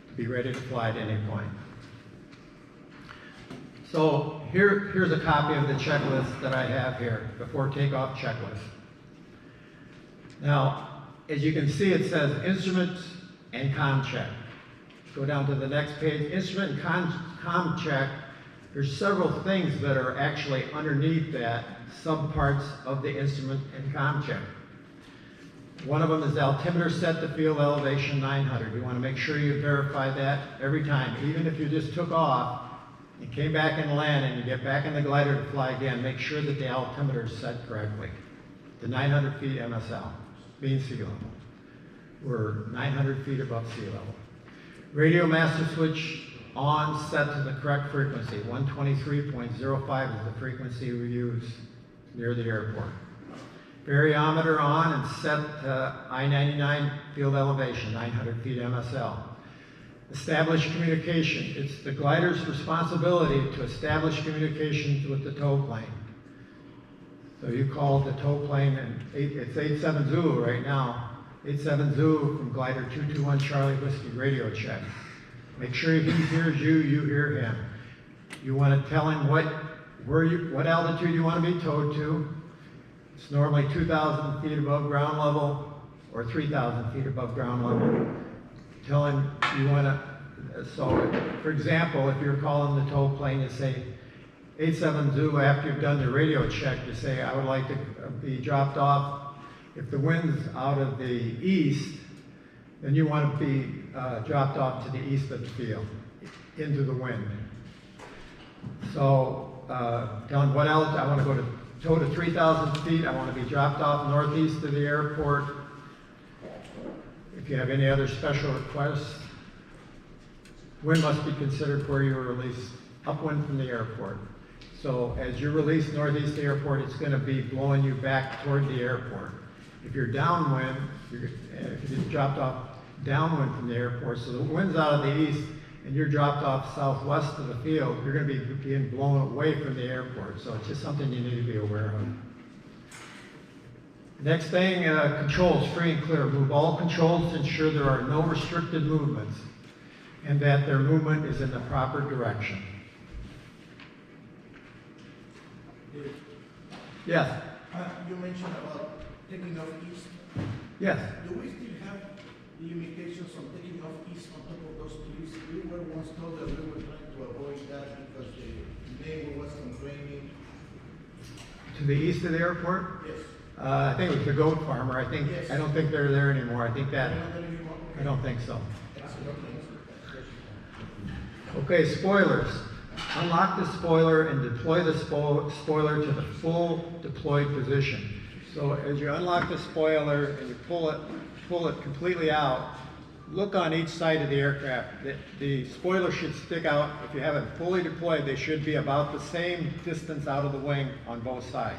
to be ready to fly at any point. So here's a copy of the checklist that I have here, before takeoff checklist. Now, as you can see, it says instruments and comm check. Go down to the next page, instrument and com check. There's several things that are actually underneath that, subparts of the instrument and com check. One of them is the altimeter set to field elevation 900. You want to make sure you verify that every time. Even if you just took off and came back and land and you get back in the glider to fly again, make sure that the altimeter is set correctly. The 900 feet MSL, mean sea level. We're 900 feet above sea level. Radio master switch on, set to the correct frequency. 123.05 is the frequency we use near the airport. Variometer on and set to I-99 field elevation, 900 feet MSL. Establish communication. It's the glider's responsibility to establish communications with the tow plane. So you call the tow plane, and it's 87 Zulu right now. 87 Zulu from glider 221 Charlie Whiskey radio check. Make sure he hears you, you hear him. You want to tell him what altitude you want to be towed to. It's normally 2,000 feet above ground level or 3,000 feet above ground level. Tell him you want to, so for example, if you're calling the tow plane, you say, 87 Zulu, after you've done the radio check, you say, I would like to be dropped off. If the wind's out of the east, then you want to be dropped off to the east of the field, into the wind. So tell him what else, I want to go to tow to 3,000 feet, I want to be dropped off northeast of the airport. If you have any other special requests, wind must be considered where you were released upwind from the airport. So as you're released northeast of the airport, it's going to be blowing you back toward the airport. If you're downwind, if you're dropped off downwind from the airport, so the wind's out of the east and you're dropped off southwest of the field, you're going to be being blown away from the airport. So it's just something you need to be aware of. Next thing, controls, free and clear. Move all controls to ensure there are no restricted movements and that their movement is in the proper direction. Yes? You mentioned about taking off east. Yes. Do we still have limitations on taking off east on top of those trees? We were once told that we were trying to avoid that because the neighbor was complaining. To the east of the airport? Yes. I think it was the goat farmer. Yes. I don't think they're there anymore. I think that, I don't think so. Okay, spoilers. Unlock the spoiler and deploy the spoiler to the full deployed position. So as you unlock the spoiler and you pull it completely out, look on each side of the aircraft. The spoiler should stick out. If you have it fully deployed, they should be about the same distance out of the wing on both sides.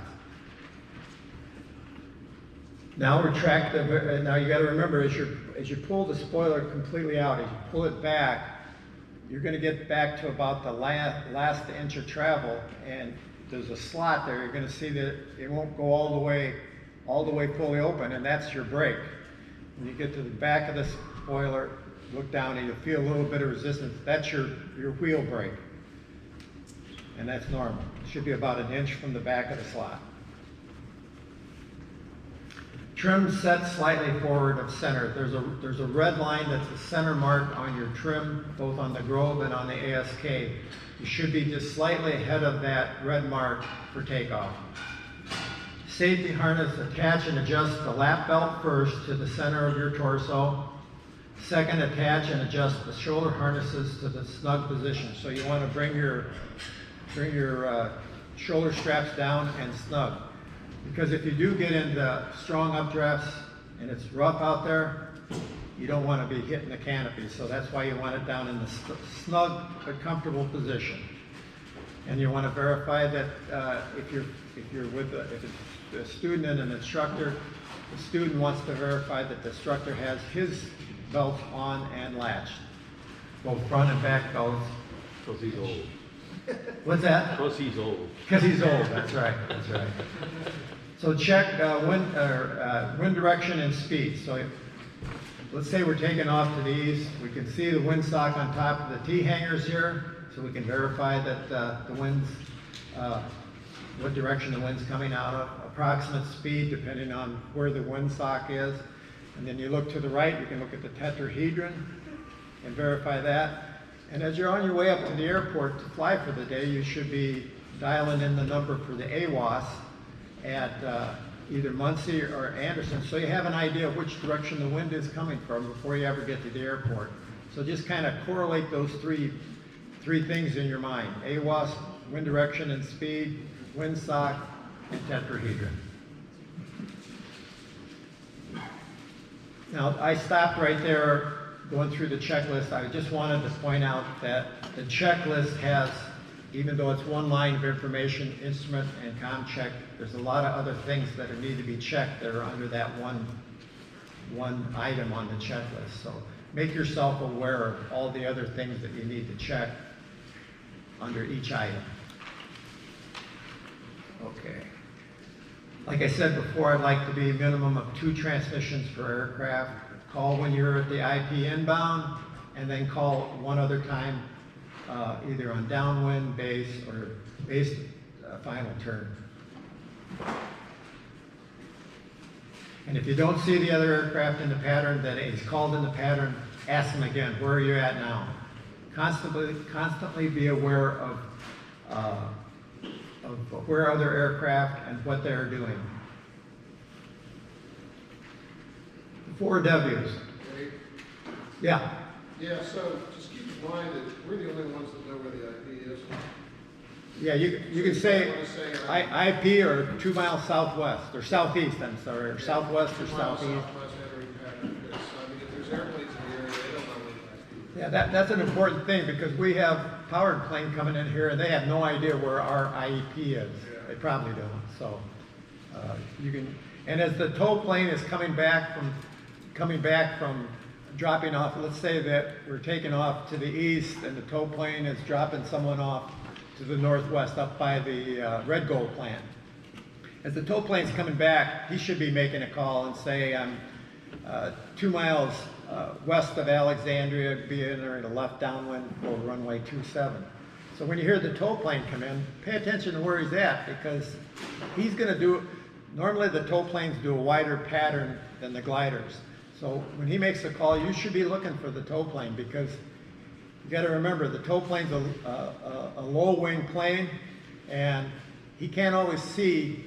Now retract the, now you got to remember, as you pull the spoiler completely out, as you pull it back, you're going to get back to about the last inch of travel, and there's a slot there. You're going to see that it won't go all the way fully open, and that's your brake. When you get to the back of the spoiler, look down and you'll feel a little bit of resistance. That's your wheel brake, and that's normal. It should be about an inch from the back of the slot. Trim set slightly forward of center. There's a red line that's a center mark on your trim, both on the Grove and on the ASK. You should be just slightly ahead of that red mark for takeoff. Safety harness, attach and adjust the lap belt first to the center of your torso. Second, attach and adjust the shoulder harnesses to the snug position. So you want to bring your shoulder straps down and snug. Because if you do get into strong updrafts and it's rough out there, you don't want to be hitting the canopy. So that's why you want it down in the snug but comfortable position. And you want to verify that if it's a student and an instructor, the student wants to verify that the instructor has his belts on and latched, both front and back belts. Because he's old. What's that? Because he's old. Because he's old, that's right, that's right. So check wind direction and speed. So let's say we're taking off to the east. We can see the windsock on top of the T-hangers here, so we can verify that the wind's, what direction the wind's coming out of, approximate speed depending on where the windsock is. And then you look to the right, you can look at the tetrahedron. and verify that. And as you're on your way up to the airport to fly for the day, you should be dialing in the number for the AWAS at either Muncie or Anderson, so you have an idea of which direction the wind is coming from before you ever get to the airport. So just kind of correlate those three things in your mind: AWAS, wind direction and speed, windsock, and tetrahedron. Now, I stopped right there going through the checklist. I just wanted to point out that the checklist has, even though it's one line of information, instrument and com check, there's a lot of other things that need to be checked that are under that one item on the checklist. So make yourself aware of all the other things that you need to check under each item. Okay. Like I said before, I'd like to be a minimum of 2 transmissions per aircraft. Call when you're at the IP inbound, and then call one other time, either on downwind, base, or base final turn. And if you don't see the other aircraft in the pattern that is called in the pattern, ask them again, where are you at now? Constantly be aware of where other aircraft and what they're doing. The 4 Ws. Yeah. Yeah, so just keep in mind that we're the only ones that know where the IP is. Yeah, you can say IP or 2 miles southwest, or southeast, I'm sorry, or southwest or 2 miles southeast. southwest entering pattern, because, I mean, if there's airplanes in the area, they don't know where the IP is. Yeah, that's an important thing, because we have powered plane coming in here and they have no idea where our IEP is. They probably don't. So you can, and as the tow plane is coming back from dropping off, let's say that we're taking off to the east and the tow plane is dropping someone off to the northwest up by the Red Gold plant. As the tow plane's coming back, he should be making a call and say, I'm 2 miles west of Alexandria, be entering a left downwind for runway 27. So when you hear the tow plane come in, pay attention to where he's at, because he's going to do, normally the tow planes do a wider pattern than the gliders. So when he makes a call, you should be looking for the tow plane, because you got to remember the tow plane's a low wing plane, and he can't always see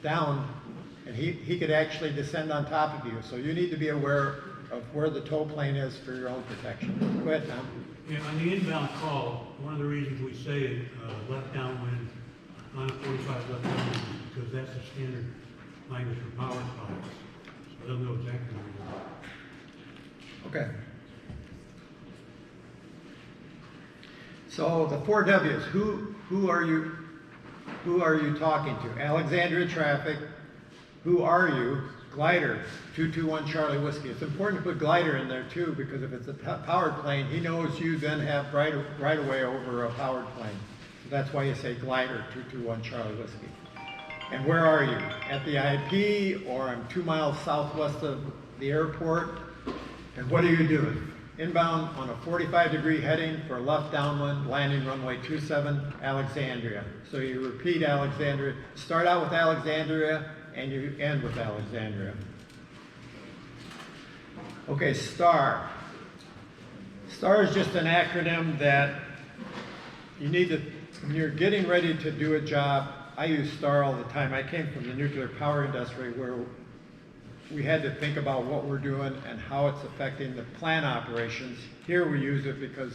down, and he could actually descend on top of you. So you need to be aware of where the tow plane is for your own protection. Go ahead, Tom. Yeah, on the inbound call, one of the reasons we say left downwind on a 45 left downwind is because that's the standard language for power pilots. So they'll know exactly where you are. Okay. So the 4 Ws, who are you talking to? Alexandria traffic. Who are you? Glider, 221 Charlie Whiskey. It's important to put glider in there too, because if it's a powered plane, he knows you then have right away over a powered plane. So that's why you say glider, 221 Charlie Whiskey. And where are you? At the IP, or I'm 2 miles southwest of the airport? And what are you doing? Inbound on a 45-degree heading for left downwind, landing runway 27, Alexandria. So you repeat Alexandria. Start out with Alexandria, and you end with Alexandria. Okay, STAR. STAR is just an acronym that you need to, when you're getting ready to do a job, I use STAR all the time. I came from the nuclear power industry where we had to think about what we're doing and how it's affecting the plant operations. Here we use it because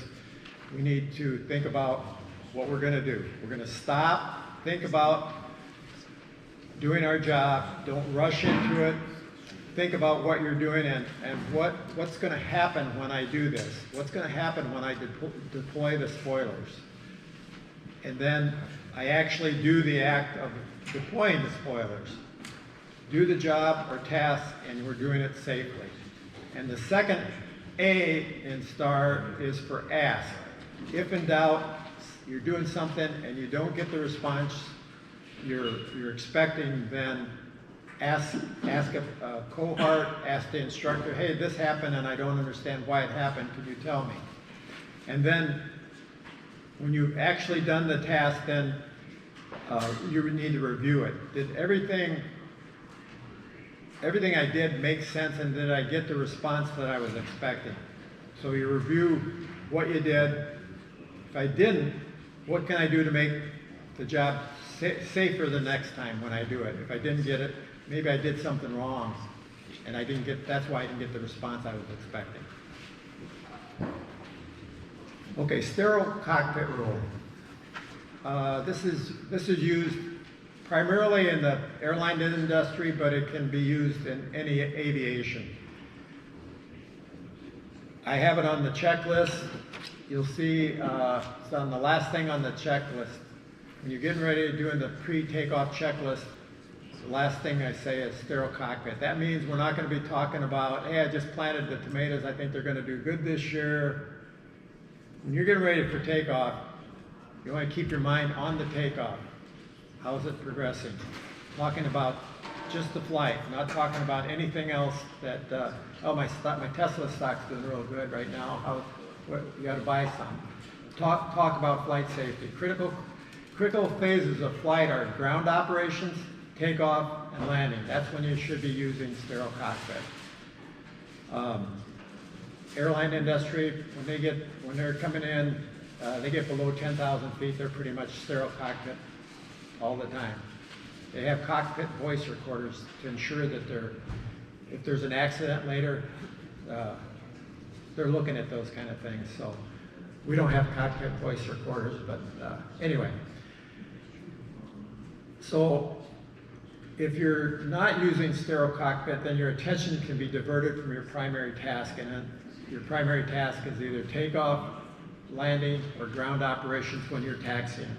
we need to think about what we're going to do. We're going to stop, think about doing our job, don't rush into it, think about what you're doing and what's going to happen when I do this, what's going to happen when I deploy the spoilers. And then I actually do the act of deploying the spoilers. Do the job or task, and we're doing it safely. And the second A in STAR is for ask. If in doubt, you're doing something and you don't get the response you're expecting, then ask a cohort, ask the instructor, hey, this happened and I don't understand why it happened, could you tell me? And then when you've actually done the task, then you need to review it. Did everything I did make sense, and did I get the response that I was expecting? So you review what you did. If I didn't, what can I do to make the job safer the next time when I do it? If I didn't get it, maybe I did something wrong, and that's why I didn't get the response I was expecting. Okay, sterile cockpit rule. This is used primarily in the airline industry, but it can be used in any aviation. I have it on the checklist. You'll see it's on the last thing on the checklist. When you're getting ready to do the pre-takeoff checklist, the last thing I say is sterile cockpit. That means we're not going to be talking about, hey, I just planted the tomatoes, I think they're going to do good this year. When you're getting ready for takeoff, you want to keep your mind on the takeoff. How is it progressing? Talking about just the flight, not talking about anything else that, oh, my Tesla stock's doing real good right now. You got to buy some. Talk about flight safety. Critical phases of flight are ground operations, takeoff, and landing. That's when you should be using sterile cockpit. Airline industry, when they're coming in, they get below 10,000 feet, they're pretty much sterile cockpit all the time. They have cockpit voice recorders to ensure that if there's an accident later, they're looking at those kind of things. So we don't have cockpit voice recorders, but anyway. So if you're not using sterile cockpit, then your attention can be diverted from your primary task, and your primary task is either takeoff, landing, or ground operations when you're taxiing.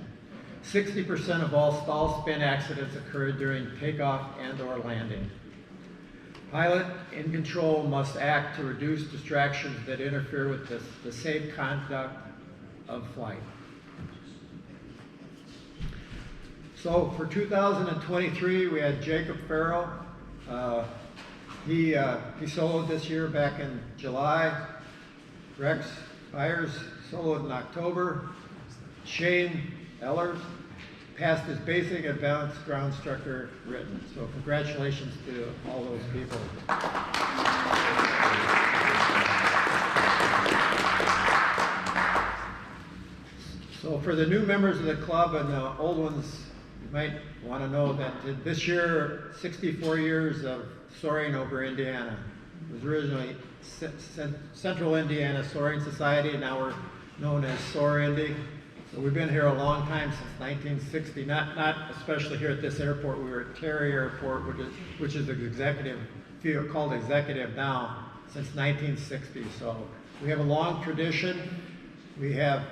60% of all stall spin accidents occur during takeoff and or landing. Pilot in control must act to reduce distractions that interfere with the safe conduct of flight. So for 2023, we had Jacob Farrell. He soloed this year back in July. Rex Byers soloed in October. Shane Ellers passed his basic advanced ground instructor written. So congratulations to all those people. So for the new members of the club and the old ones, you might want to know that this year, 64 years of soaring over Indiana. It was originally Central Indiana Soaring Society, now we're known as SOAR Indy. So we've been here a long time, since 1960, not especially here at this airport. We were at Terry Airport, which is an executive field called Executive now, since 1960. So we have a long tradition. We have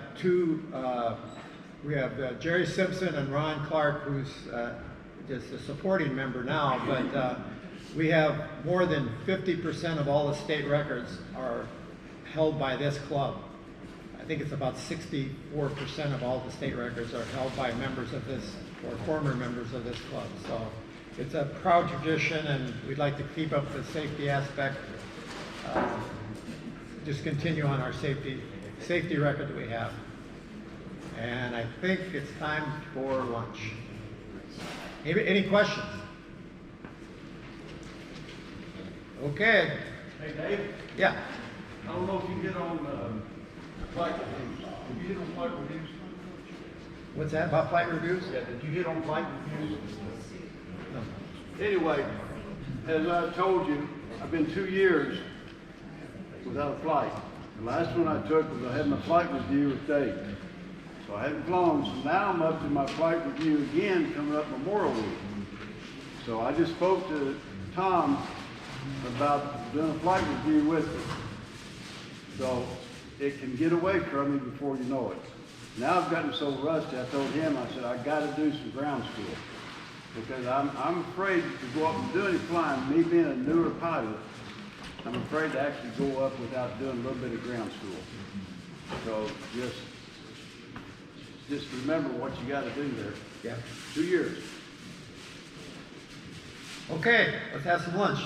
Jerry Simpson and Ron Clark, who's just a supporting member now, but we have more than 50% of all the state records are held by this club. I think it's about 64% of all the state records are held by members of this, or former members of this club. So it's a proud tradition, and we'd like to keep up the safety aspect. Just continue on our safety record that we have. And I think it's time for lunch. Any questions? Okay. Hey, Dave? Yeah. I don't know if you get on flight reviews. Did you hit on flight reviews? What's that, about flight reviews? Yeah, did you hit on flight reviews? No. Anyway, as I told you, I've been 2 years without a flight. The last one I took was I had my flight review with Dave. So I hadn't flown, so now I'm up to my flight review again coming up Memorial Week. So I just spoke to Tom about doing a flight review with me. So it can get away from me before you know it. Now I've gotten so rusty, I told him, I said, I gotta do some ground school. Because I'm afraid to go up and do any flying, me being a newer pilot, I'm afraid to actually go up without doing a little bit of ground school. So just remember what you gotta do there. Yeah. 2 years. Okay, let's have some lunch.